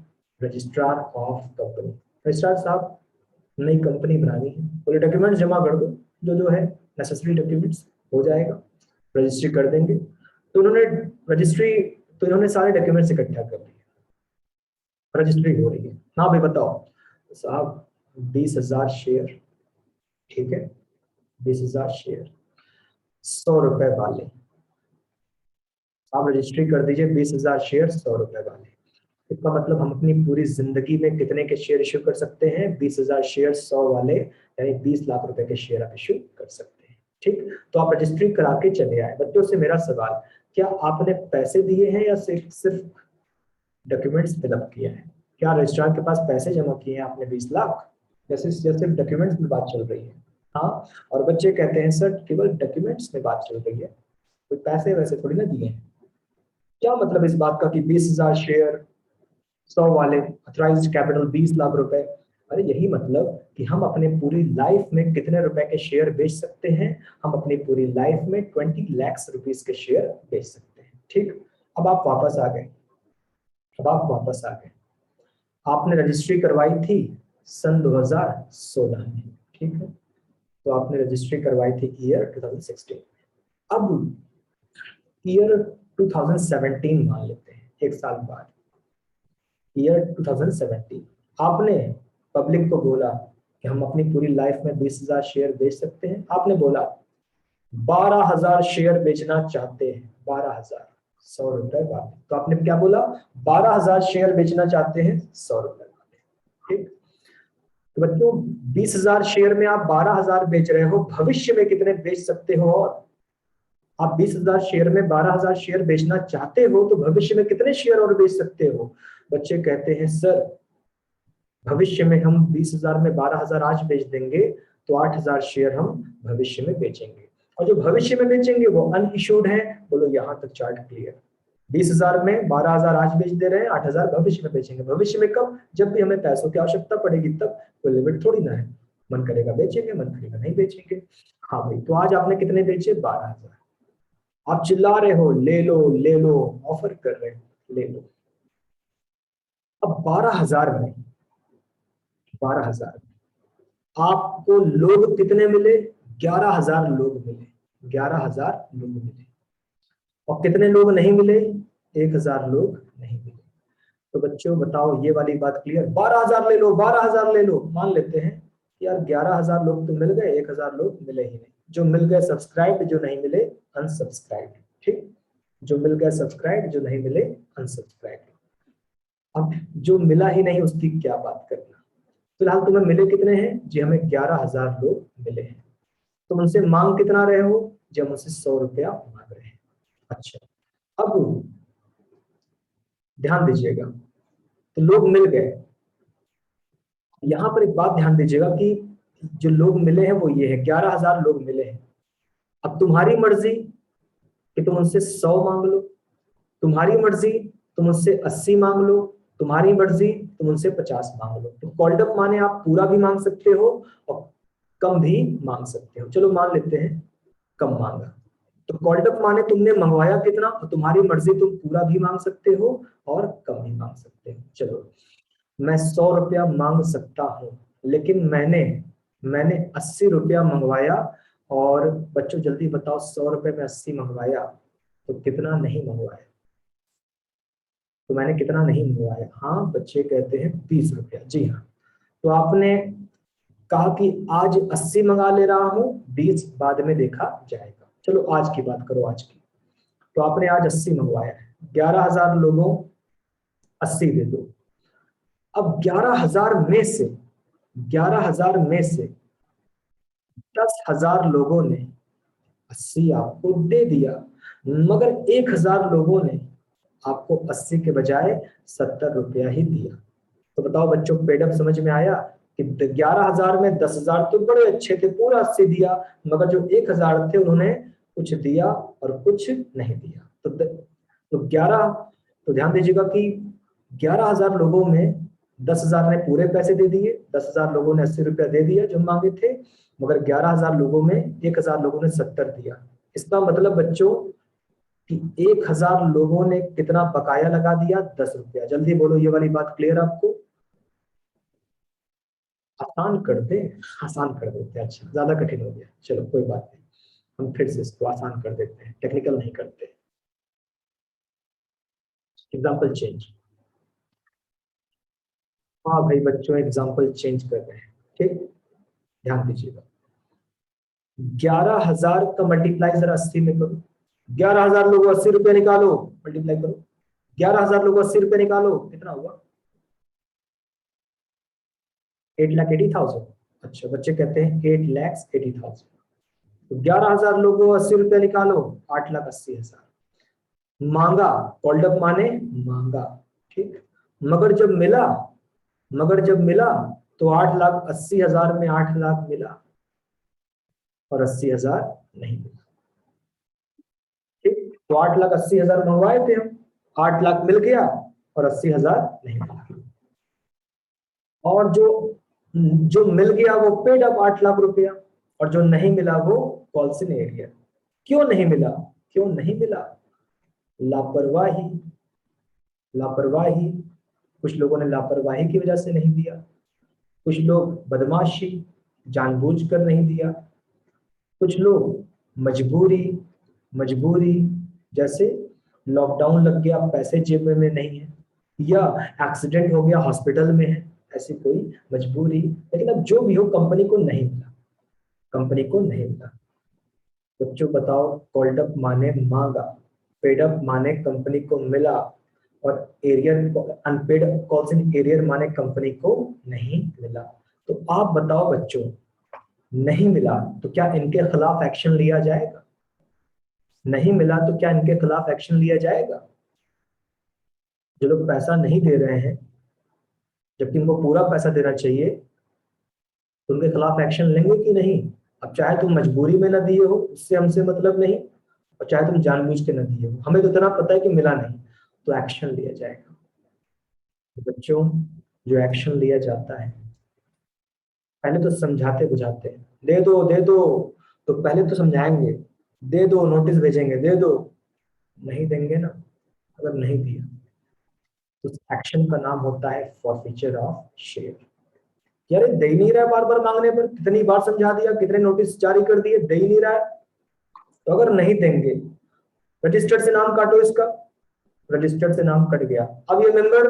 रजिस्ट्रार ऑफ कंपनी। रजिस्ट्रार साहब नई कंपनी बनानी है, पूरे डॉक्यूमेंट्स जमा कर दो, जो जो है नेसेसरी डॉक्यूमेंट्स, हो जाएगा, रजिस्ट्री कर देंगे। तो उन्होंने रजिस्ट्री, तो इन्होंने सारे डॉक्यूमेंट्स इकट्ठा कर लिए, रजिस्ट्री हो रही है। हाँ भाई बताओ साहब, 20,000 शेयर, ठीक है, 20,000 शेयर, 100 रुपए वाले। आप रजिस्ट्री कर दीजिए, 20,000 शेयर 100 रुपए वाले। इसका मतलब हम अपनी पूरी जिंदगी में कितने के शेयर इश्यू कर सकते हैं? 20,000 शेयर 100 वाले, यानी 20 लाख रुपए के शेयर आप इश्यू कर सकते हैं। ठीक, तो आप रजिस्ट्री करा के चले आए। बच्चों से मेरा सवाल, क्या आपने पैसे दिए हैं या सिर्फ डॉक्यूमेंट्स फिलअप किया है? क्या रजिस्ट्रार के पास पैसे जमा किए हैं आपने 20 लाख? जैसे जैसे डॉक्यूमेंट्स में बात चल रही है। हाँ, और बच्चे कहते हैं सर केवल डॉक्यूमेंट्स में बात चल रही है, कोई पैसे वैसे थोड़ी ना दिए हैं। क्या मतलब इस बात का कि 20,000 शेयर 100 वाले, अथराइज्ड कैपिटल 20 लाख रुपए? अरे यही मतलब कि हम अपने पूरी लाइफ में कितने रुपए के शेयर बेच सकते हैं? हम अपनी पूरी लाइफ में 20 लाख रुपीस के शेयर बेच सकते हैं। ठीक, अब आप वापस आ गए, अब आप वापस आ गए। आपने रजिस्ट्री करवाई थी सन 2016 में, ठीक है, तो आपने रजिस्ट्री करवाई थी ईयर 2016। अब ईयर 2017 मान लेते हैं, एक साल बाद, ईयर 2017, आपने पब्लिक को बोला कि हम अपनी पूरी लाइफ में 20,000 शेयर बेच सकते हैं। आपने बोला 12,000 शेयर बेचना चाहते हैं, 12,000, 100 रुपए वाले। तो आपने क्या बोला, 12,000 शेयर बेचना चाहते हैं 100 रुपए वाले। ठीक, तो बच्चों 20,000 शेयर में आप 12,000 बेच रहे हो, भविष्य में कितने बेच सकते हो? और आप 20,000 शेयर में 12,000 शेयर बेचना चाहते हो तो भविष्य में कितने शेयर और बेच सकते हो? बच्चे कहते हैं सर भविष्य में हम 20,000 में 12,000 आज बेच देंगे तो 8,000 शेयर हम भविष्य में बेचेंगे, और जो भविष्य में बेचेंगे वो अनइश्यूड है। बोलो यहाँ तक चार्ट क्लियर? 20,000 में 12,000 आज बेच दे रहे हैं, 8,000 भविष्य में बेचेंगे। भविष्य में कब? जब भी हमें पैसों की आवश्यकता पड़ेगी तब। कोई लिमिट थोड़ी ना है, मन करेगा बेचेंगे, मन करेगा नहीं बेचेंगे। हाँ भाई, तो आज आपने कितने बेचे? 12,000। आप चिल्ला रहे हो ले लो, ऑफर कर रहे हो ले लो। अब 12,000 में, 12,000 आपको लोग कितने मिले? 11,000 लोग मिले, 11,000 लोग मिले। और कितने लोग नहीं मिले? 1,000 लोग नहीं मिले। तो बच्चों बताओ ये वाली बात क्लियर? 12,000 ले लो, 12,000 ले लो। मान लेते हैं यार 11,000 लोग तो मिल गए, 1,000 लोग मिले ही नहीं। जो मिल गए सब्सक्राइब, जो नहीं मिले अनसब्सक्राइब। ठीक, जो मिल गए सब्सक्राइब, जो नहीं मिले अनसब्सक्राइब। अब जो मिला ही नहीं उसकी क्या बात करना। फिलहाल तुम्हें मिले कितने हैं जी? हमें 11,000 लोग मिले हैं। तुम उनसे मांग कितना रहे हो? जब उनसे 100 रुपया मांग रहे हैं। अच्छा, अब ध्यान दीजिएगा, तो लोग मिल गए। यहां पर एक बात ध्यान दीजिएगा कि जो लोग मिले हैं वो ये है, 11,000 लोग मिले हैं। अब तुम्हारी मर्जी कि तुम उनसे 100 मांग लो, तुम्हारी मर्जी तुम उनसे 80 मांग लो, तुम्हारी मर्जी तुम उनसे 50 मांग लो। तो कॉल्ड अप माने आप पूरा भी मांग सकते हो और कम भी मांग सकते हो। चलो मान लेते हैं कम मांगा। तो कॉल्ड अप माने तुमने मंगवाया कितना, और तुम्हारी मर्जी, तुम पूरा भी मांग सकते हो और कम भी मांग सकते हो। चलो मैं 100 रुपया मांग सकता हूँ, लेकिन मैंने मैंने 80 रुपया मंगवाया। और बच्चों जल्दी बताओ, 100 रुपये में 80 मंगवाया तो कितना नहीं मंगवाया? तो मैंने कितना नहीं मंगवाया? हाँ बच्चे कहते हैं 20 रुपया। जी हाँ, तो आपने कहा कि आज 80 मंगा ले रहा हूँ, 20 बाद में देखा जाएगा। चलो आज की बात करो, आज की। तो आपने आज 80 मंगवाया है, 11,000 लोगों 80 दे दो। अब 11,000 में से, 11,000 में से 10,000 लोगों ने 80 आपको दे दिया, मगर 1,000 लोगों ने आपको 80 के बजाय 70 रुपया ही दिया। तो बताओ बच्चों, पेडअप समझ में आया कि 11,000 में 10,000 तो बड़े अच्छे थे, पूरा 80 दिया, मगर जो 1,000 थे उन्होंने कुछ दिया और कुछ नहीं दिया। तो 11, तो ध्यान दीजिएगा कि 11,000 लोगों में 10,000 ने पूरे पैसे दे दिए, 10,000 लोगों ने 80 रुपया दे दिया जो मांगे थे, मगर 11,000 लोगों में 1,000 लोगों ने 70 दिया। इसका मतलब बच्चों कि 1,000 लोगों ने कितना बकाया लगा दिया? 10 रुपया। जल्दी बोलो, ये वाली बात क्लियर आपको? आसान कर दे, आसान कर देते हैं। अच्छा ज्यादा कठिन हो गया, चलो कोई बात नहीं, हम फिर से इसको आसान कर देते हैं, टेक्निकल नहीं करते। Example change. हाँ भाई बच्चों, एग्जाम्पल चेंज कर रहे हैं। ठीक, ध्यान दीजिएगा। 11,000 का मल्टीप्लाई जरा 80 में करो। 11,000 लोगों 80 रुपये निकालो, मल्टीप्लाई करो। 11,000 लोगों 80 रुपये निकालो, कितना हुआ? 8,80,000। अच्छा बच्चे कहते हैं 8,80,000। तो 11,000 लोगों 80 रुपये निकालो, 8,80,000। मांगा, कॉल्ड अप माने मांगा। ठीक, मगर जब मिला, मगर जब मिला तो 8,80,000 में 8 लाख मिला और 80,000 नहीं मिला। ठीक, तो 8,80,000 मंगवाए थे हम, 8 लाख मिल गया और 80,000 नहीं मिला। और जो जो मिल गया वो पेड अप 8 लाख रुपया, और जो नहीं मिला वो कॉल्स इन एरियर। क्यों नहीं मिला? क्यों नहीं मिला? लापरवाही, लापरवाही। कुछ लोगों ने लापरवाही की वजह से नहीं दिया, कुछ लोग बदमाशी, जानबूझकर नहीं दिया, कुछ लोग मजबूरी, मजबूरी जैसे लॉकडाउन लग गया, पैसे जेब में नहीं है, या एक्सीडेंट हो गया, हॉस्पिटल में है, ऐसी कोई मजबूरी। लेकिन अब जो भी हो, कंपनी को नहीं मिला, कंपनी को नहीं मिला। बच्चों बताओ, कॉल्ड अप माने मांगा, पेड अप माने कंपनी को मिला, और arrear unpaid calls in arrear माने कंपनी को नहीं मिला। तो आप बताओ बच्चों, नहीं मिला तो क्या इनके खिलाफ एक्शन लिया जाएगा? नहीं मिला तो क्या इनके खिलाफ एक्शन लिया जाएगा? जो लोग पैसा नहीं दे रहे हैं, जबकि इनको पूरा पैसा देना चाहिए, तो उनके खिलाफ एक्शन लेंगे कि नहीं? अब चाहे तुम मजबूरी में ना दिए हो, उससे हमसे मतलब नहीं, और चाहे तुम जानबूझ के ना दिए हो, हमें तो इतना पता है कि मिला नहीं, तो एक्शन लिया जाएगा। तो बच्चों, जो एक्शन लिया जाता है, पहले तो समझाते बुझाते हैं, दे दो दे दो, तो पहले तो समझाएंगे, दे दो, नोटिस भेजेंगे, दे दो, नहीं देंगे ना। अगर नहीं दिया तो एक्शन का नाम होता है फॉरफीचर ऑफ शेयर। यार दे ही नहीं रहा है, बार बार मांगने पर कितनी बार समझा दिया, कितने नोटिस जारी कर दिए, दे ही नहीं रहा है। तो अगर नहीं देंगे, रजिस्टर्ड से नाम काटो इसका, रजिस्टर्ड से नाम कट गया। अब ये मेंबर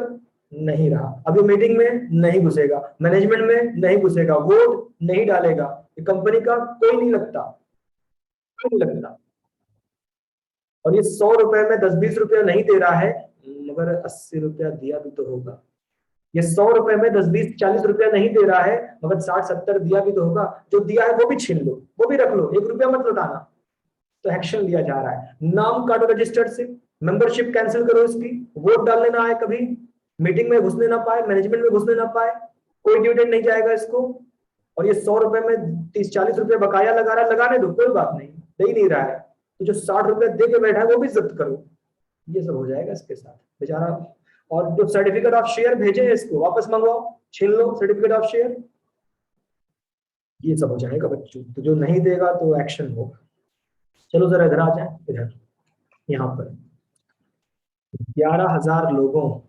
नहीं रहा, अब ये मीटिंग में नहीं घुसेगा, मैनेजमेंट में नहीं घुसेगा, वोट नहीं डालेगा, ये कंपनी का कोई नहीं लगता, कोई नहीं लगता। और ये 100 रुपए में 10-20 रुपया नहीं दे रहा है, मगर 80 रुपया दिया भी तो होगा। ये 100 रुपए में 10-20-40 रुपया नहीं दे रहा है, मगर 60-70 दिया भी तो होगा। जो दिया है वो भी छीन लो, वो भी रख लो, 1 रुपया मत लौटाना। तो एक्शन लिया जा रहा है, नाम काटो रजिस्टर्ड से, मेंबरशिप कैंसिल करो इसकी, वोट डालने ना आए, कभी मीटिंग में घुसने ना पाए, मैनेजमेंट में घुसने ना पाए, कोई डिविडेंड नहीं जाएगा इसको। और ये 100 रुपए में 30-40 रुपया बकाया लगा रहा है, लगाने दो, कोई बात नहीं, दे ही नहीं रहा है, तो जो 60 रुपया दे के बैठा है वो भी जब्त करो। ये सब हो जाएगा इसके साथ बेचारा। और जो सर्टिफिकेट ऑफ शेयर भेजे हैं इसको वापस मंगवाओ, छीन लो सर्टिफिकेट ऑफ शेयर, ये सब हो जाएगा बच्चों। तो जो नहीं देगा तो एक्शन होगा। चलो जरा इधर आ जाए, इधर यहाँ पर 11,000 लोगों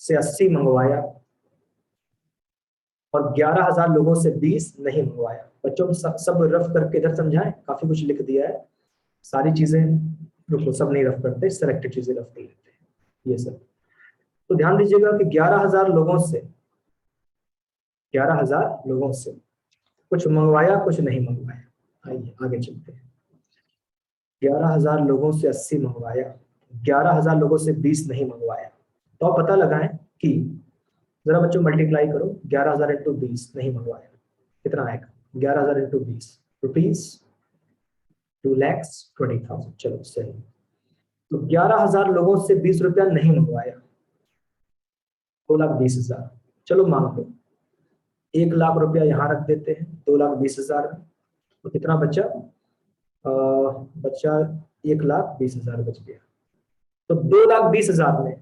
से 80 मंगवाया और 11,000 लोगों से 20 नहीं मंगवाया। बच्चों को सब रफ करके इधर समझाएं, काफी कुछ लिख दिया है, सारी चीजें रुको, सब नहीं रफ करते, सिलेक्टेड चीजें रफ कर लेते हैं ये सब। तो ध्यान दीजिएगा कि 11,000 लोगों से कुछ मंगवाया, कुछ नहीं मंगवाया। आइए आगे चलते हैं। 11,000 लोगों से 80 मंगवाया, 11,000 लोगों से 20 नहीं मंगवाया। तो आप पता लगाएं कि, जरा बच्चों मल्टीप्लाई करो, 11,000 इंटू 20 नहीं मंगवाया, कितना आएगा? 11,000 इंटू 20 रुपीज 2,20,000। चलो सही। तो 11,000 लोगों से 20 रुपया नहीं मंगवाया, 2,20,000। चलो मान लो 1,00,000 रुपया यहाँ रख देते हैं 2,20,000 में, तो कितना बचा? बचा 1,20,000 बच गया। तो 2,20,000 में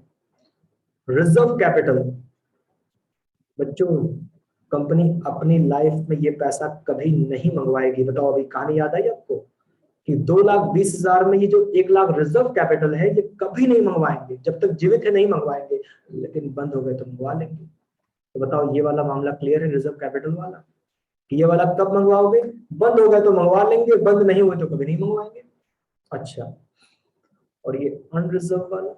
रिजर्व कैपिटल, बच्चों कंपनी अपनी लाइफ में ये पैसा कभी नहीं मंगवाएगी। बताओ अभी कहानी याद आई आपको कि 2,20,000 में ये जो 1,00,000 रिजर्व कैपिटल है ये कभी नहीं मंगवाएंगे, जब तक जीवित है नहीं मंगवाएंगे, लेकिन बंद हो गए तो मंगवा लेंगे। तो बताओ ये वाला मामला क्लियर है, रिजर्व कैपिटल वाला? ये वाला कब मंगवाओगे? बंद हो गए तो मंगवा लेंगे, बंद नहीं हुए तो कभी नहीं मंगवाएंगे। अच्छा, और ये अनरिजर्व वाला,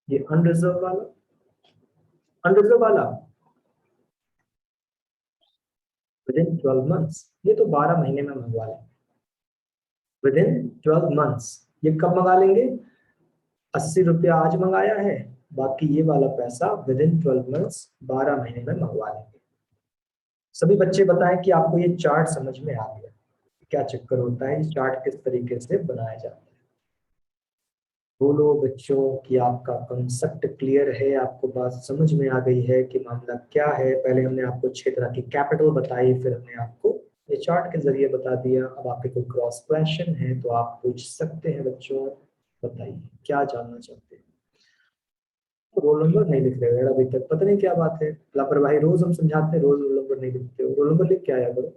ये अनरिजर्व वाला, अनरिजर्व वाला विद इन 12 मंथ्स, ये तो 12 महीने में मंगवा लेंगे। विद इन 12 मंथ्स, ये कब मंगा लेंगे? 80 रुपया आज मंगाया है, बाकी ये वाला पैसा विद इन 12 मंथ्स, 12 महीने में मंगवा लेंगे। सभी बच्चे बताएं कि आपको ये चार्ट समझ में आ गया, क्या चक्कर होता है, इस चार्ट किस तरीके से बनाया जाता है। बोलो बच्चों कि आपका कंसेप्ट क्लियर है, आपको बात समझ में आ गई है कि मामला क्या है। पहले हमने आपको 6 तरह की कैपिटल बताई, फिर हमने आपको ये चार्ट के जरिए बता दिया। अब आपके कोई क्रॉस क्वेश्चन है तो आप पूछ सकते हैं बच्चों, बताइए क्या जानना चाहते हैं। रोल नंबर नहीं लिख रहे हो अभी तक, पता नहीं क्या बात है, लापरवाही। रोज हम समझाते हैं, रोज रोल नंबर नहीं लिखते हो, रोल नंबर लिख के आया करो।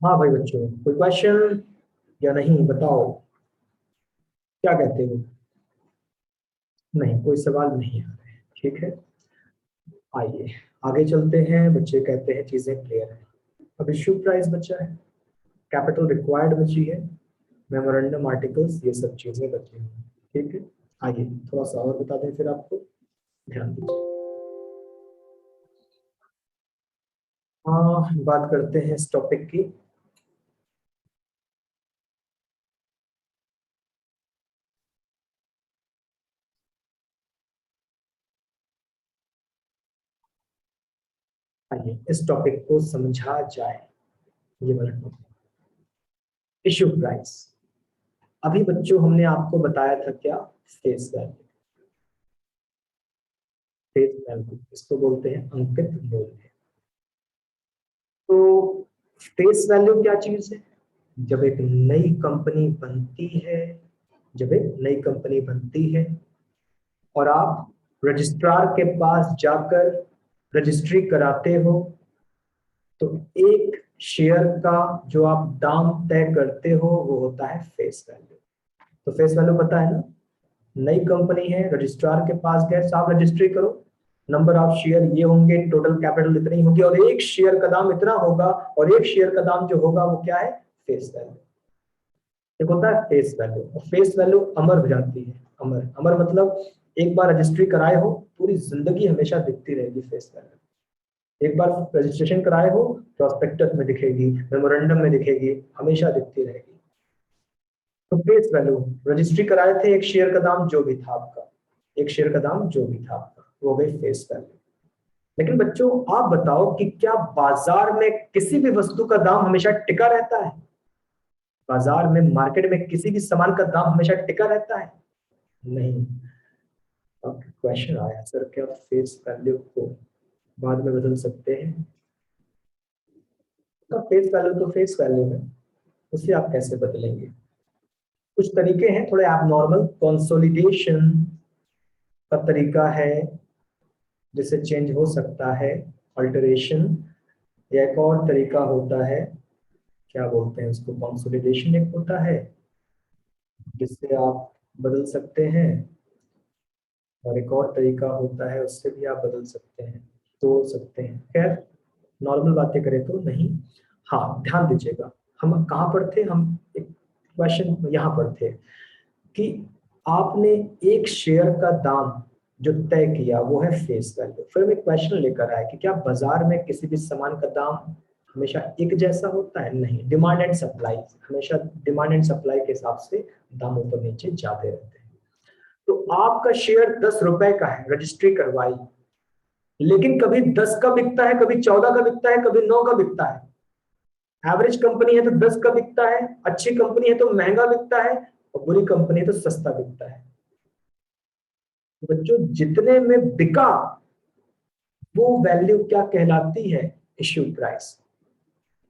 हाँ भाई बच्चों, कोई क्वेश्चन या नहीं, बताओ क्या कहते हो? नहीं, कोई सवाल नहीं आ रहे, ठीक है। आइए आगे चलते हैं। बच्चे कहते हैं चीजें क्लियर है। अब इश्यू प्राइस बचा है, कैपिटल रिक्वायर्ड बची है, मेमोरेंडम आर्टिकल्स, ये सब चीजें बची हैं, ठीक है। आगे थोड़ा सा और बता दें फिर आपको, ध्यान दीजिए। हाँ, बात करते हैं इस टॉपिक की। आइए इस टॉपिक को समझा जाए। ये वाला टॉपिक, इश्यू प्राइस। अभी बच्चों हमने आपको बताया था क्या? Face value. फेस वैल्यू इसको बोलते हैं अंकित मूल्य। तो फेस वैल्यू क्या चीज है? जब एक नई कंपनी बनती है, जब एक नई कंपनी बनती है और आप रजिस्ट्रार के पास जाकर रजिस्ट्री कराते हो, तो एक शेयर का जो आप दाम तय करते हो वो होता है फेस वैल्यू। तो फेस वैल्यू पता है ना, नई कंपनी है, रजिस्ट्रार के पास गए, साहब रजिस्ट्री करो, नंबर ऑफ शेयर ये होंगे, टोटल कैपिटल इतनी होगी और एक शेयर का दाम इतना होगा, और एक शेयर का दाम जो होगा वो क्या है, फेस वैल्यू। एक होता है फेस वैल्यू, और फेस वैल्यू अमर हो जाती है। अमर, अमर मतलब एक बार रजिस्ट्री कराए हो पूरी जिंदगी हमेशा दिखती रहेगी फेस वैल्यू। एक बार रजिस्ट्रेशन कराए हो प्रोस्पेक्टस में दिखेगी, मेमोरेंडम में दिखेगी, हमेशा दिखती रहेगी। तो फेस वैल्यू, रजिस्ट्री कराए थे, एक शेयर का दाम जो भी था आपका, एक शेयर का दाम जो भी था आपका, वो गई फेस वैल्यू। लेकिन बच्चों आप बताओ कि क्या बाजार में किसी भी वस्तु का दाम हमेशा टिका रहता है? बाजार में, मार्केट में किसी भी सामान का दाम हमेशा टिका रहता है? नहीं। अब क्वेश्चन आया, सर क्या फेस वैल्यू को बाद में बदल सकते हैं? तो फेस वैल्यू तो फेस वैल्यू है, उसे आप कैसे बदलेंगे? कुछ तरीके हैं थोड़े आप नॉर्मल, कंसोलिडेशन का तरीका है जिससे चेंज हो सकता है, अल्टरेशन, या एक और तरीका होता है, क्या बोलते हैं उसको, कंसोलिडेशन एक होता है जिससे आप बदल सकते हैं, और एक और तरीका होता है उससे भी आप बदल सकते हैं, तोड़ सकते हैं। खैर नॉर्मल बातें करें तो नहीं। हाँ ध्यान दीजिएगा, हम कहाँ पर थे, हम एक क्वेश्चन यहाँ पर थे कि आपने एक शेयर का दाम जो तय किया वो है फेस वैल्यू। फिर हम एक क्वेश्चन लेकर आए कि क्या बाजार में किसी भी सामान का दाम हमेशा एक जैसा होता है? नहीं, डिमांड एंड सप्लाई, हमेशा डिमांड एंड सप्लाई के हिसाब से दाम ऊपर नीचे जाते रहते हैं। तो आपका शेयर 10 रुपए का है, रजिस्ट्री करवाई, लेकिन कभी 10 का बिकता है, कभी 14 का बिकता है, कभी 9 का बिकता है। एवरेज कंपनी है तो 10 का बिकता है, अच्छी कंपनी है तो महंगा बिकता है, और बुरी कंपनी है तो सस्ता बिकता है। बच्चों जितने में बिका वो वैल्यू क्या कहलाती है? Issue price.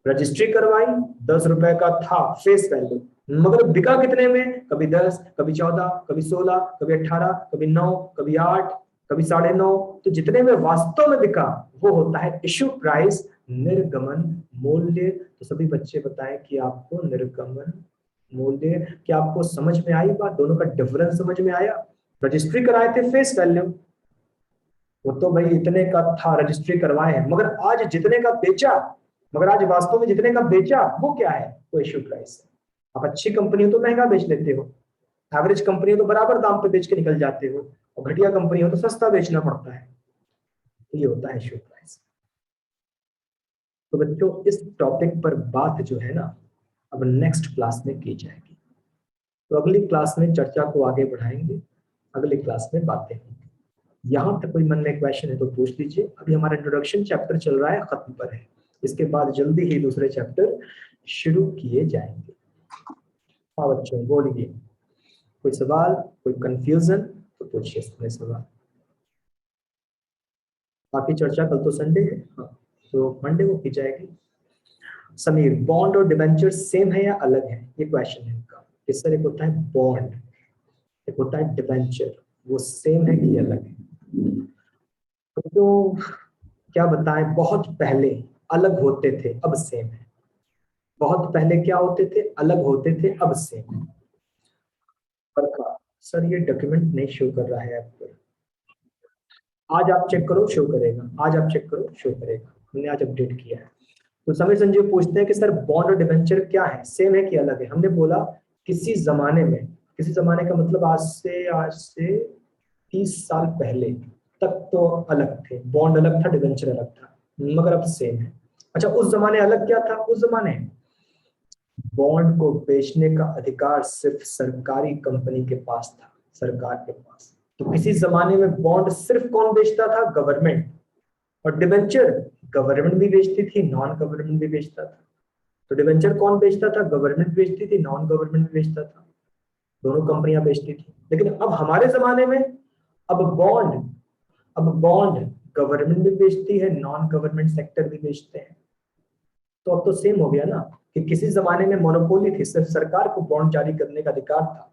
रजिस्ट्री करवाई, 10 रुपए का था फेस वैल्यू, मगर बिका कितने में? कभी 10, कभी 14, कभी 16, कभी 18, कभी 9, कभी 8, कभी 9.5। तो जितने में वास्तव में बिका वो होता है इश्यू प्राइस, निर्गमन मूल्य। तो सभी बच्चे बताएं कि आपको निर्गमन मूल्य, क्या आपको समझ में आई बात? दोनों का डिफरेंस समझ में आया? रजिस्ट्री कराए थे फेस वैल्यू, वो तो भाई इतने का था, रजिस्ट्री करवाए हैं, मगर आज जितने का बेचा, मगर आज वास्तव में जितने का बेचा वो क्या है? वो इश्यू प्राइस है। आप अच्छी कंपनी हो तो महंगा बेच लेते हो, एवरेज कंपनी हो तो बराबर दाम पे बेच के निकल जाते हो, और घटिया कंपनी हो तो सस्ता बेचना पड़ता है। ये होता है इश्यू प्राइस। तो बच्चों इस टॉपिक पर बात जो है ना, अब नेक्स्ट क्लास में की जाएगी। तो अगली क्लास में चर्चा को आगे बढ़ाएंगे, अगली क्लास में बातें होंगी। यहाँ तक कोई मन में क्वेश्चन है तो पूछ लीजिए। अभी हमारा इंट्रोडक्शन चैप्टर चल रहा है, खत्म पर है, इसके बाद जल्दी ही दूसरे चैप्टर शुरू किए जाएंगे। हाँ बच्चों बोलिए, कोई सवाल, कोई कंफ्यूजन तो पूछिए अपने सवाल। बाकी चर्चा कल तो संडे है, हाँ तो मंडे को की जाएगी। समीर, बॉन्ड और डिबेंचर सेम है या अलग है? ये क्वेश्चन है इनका। इस तरह एक होता है बॉन्ड, एक होता है डिबेंचर, वो सेम है कि अलग है? तो क्या बताएं, बहुत पहले अलग होते थे अब सेम है। बहुत पहले क्या होते थे? अलग होते थे, अब सेम है। पर सर ये डॉक्यूमेंट नहीं शो कर रहा है आपको। आज आप चेक करो, शो करेगा, आज आप चेक करो शो करेगा, हमने आज अपडेट किया है। तो समीर संजीव पूछते हैं कि सर बॉन्ड और डिबेंचर क्या है, सेम है कि अलग है? हमने बोला किसी जमाने में, किसी जमाने का मतलब आज से 30 साल पहले तक तो अलग थे, बॉन्ड अलग था, डिबेंचर अलग था, मगर अब सेम है। अच्छा उस जमाने अलग क्या था? उस जमाने बॉन्ड को बेचने का अधिकार सिर्फ सरकारी कंपनी के पास था, सरकार के पास। तो किसी जमाने में बॉन्ड सिर्फ कौन बेचता था? गवर्नमेंट। और डिबेंचर गवर्नमेंट भी बेचती थी, नॉन गवर्नमेंट भी बेचता था। तो डिबेंचर कौन बेचता था? गवर्नमेंट बेचती थी, नॉन गवर्नमेंट बेचता था, दोनों कंपनियां बेचती थी। लेकिन अब हमारे जमाने में अब बॉन्ड, अब बॉन्ड गवर्नमेंट भी बेचती है, नॉन गवर्नमेंट सेक्टर भी बेचते हैं। तो अब तो सेम हो गया ना, कि किसी जमाने में मोनोपोली थी, सिर्फ सरकार को बॉन्ड जारी करने का अधिकार था,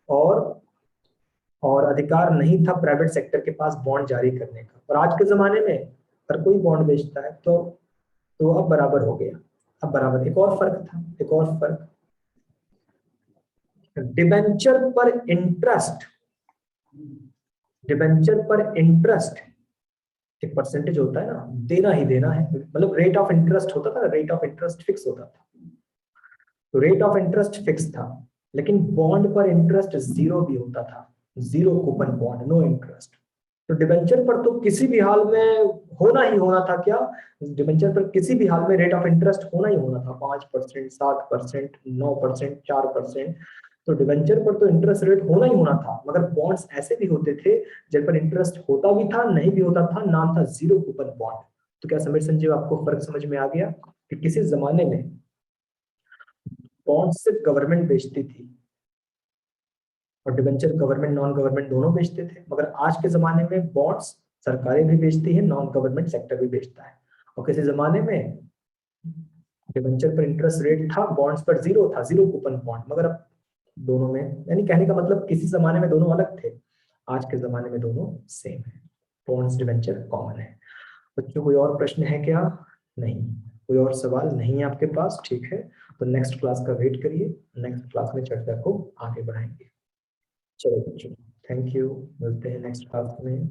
और अधिकार नहीं था प्राइवेट सेक्टर के पास बॉन्ड जारी करने का। और आज के जमाने में हर कोई बॉन्ड बेचता है, तो अब बराबर हो गया। अब बराबर एक और फर्क था, एक और फर्क, डिबेंचर पर इंटरेस्ट, डिबेंचर पर इंटरेस्ट एक परसेंटेज होता है ना, देना ही देना है, मतलब रेट ऑफ इंटरेस्ट होता था, रेट ऑफ इंटरेस्ट फिक्स होता था, तो रेट ऑफ इंटरेस्ट फिक्स था, लेकिन बॉन्ड पर इंटरेस्ट जीरो भी होता था, zero coupon bond, no interest. तो डिबेंचर पर तो किसी भी हाल में होना ही होना था, क्या डिबेंचर पर किसी भी हाल में रेट ऑफ इंटरेस्ट होना ही होना था, 5%, 7%, 9%, 4%। तो डिबेंचर पर तो इंटरेस्ट रेट होना ही होना था, मगर बॉन्ड्स ऐसे भी होते थे जिन पर इंटरेस्ट होता भी था, नहीं भी होता था, नाम था जीरो कूपन बॉन्ड। तो क्या समीर संजीव आपको फर्क समझ में आ गया कि किसी जमाने में बॉन्ड सिर्फ गवर्नमेंट बेचती थी और डिबेंचर गवर्नमेंट नॉन गवर्नमेंट दोनों बेचते थे, मगर आज के जमाने में बॉन्ड्स सरकारें भी बेचती है, नॉन गवर्नमेंट सेक्टर भी बेचता है। और किसी जमाने में डिबेंचर पर इंटरेस्ट रेट था, बॉन्ड्स पर जीरो था, जीरो कूपन बॉन्ड, मगर अब दोनों में, यानी कहने का मतलब किसी जमाने में दोनों अलग थे, आज के जमाने में दोनों सेम है, बॉन्ड्स डिबेंचर कॉमन है। बच्चों कोई और प्रश्न है क्या? नहीं, कोई और सवाल नहीं है आपके पास? ठीक है, तो नेक्स्ट क्लास का वेट करिए, नेक्स्ट क्लास में चर्चा को आगे बढ़ाएंगे। चलो बच्चों, थैंक यू, मिलते हैं नेक्स्ट क्लास में।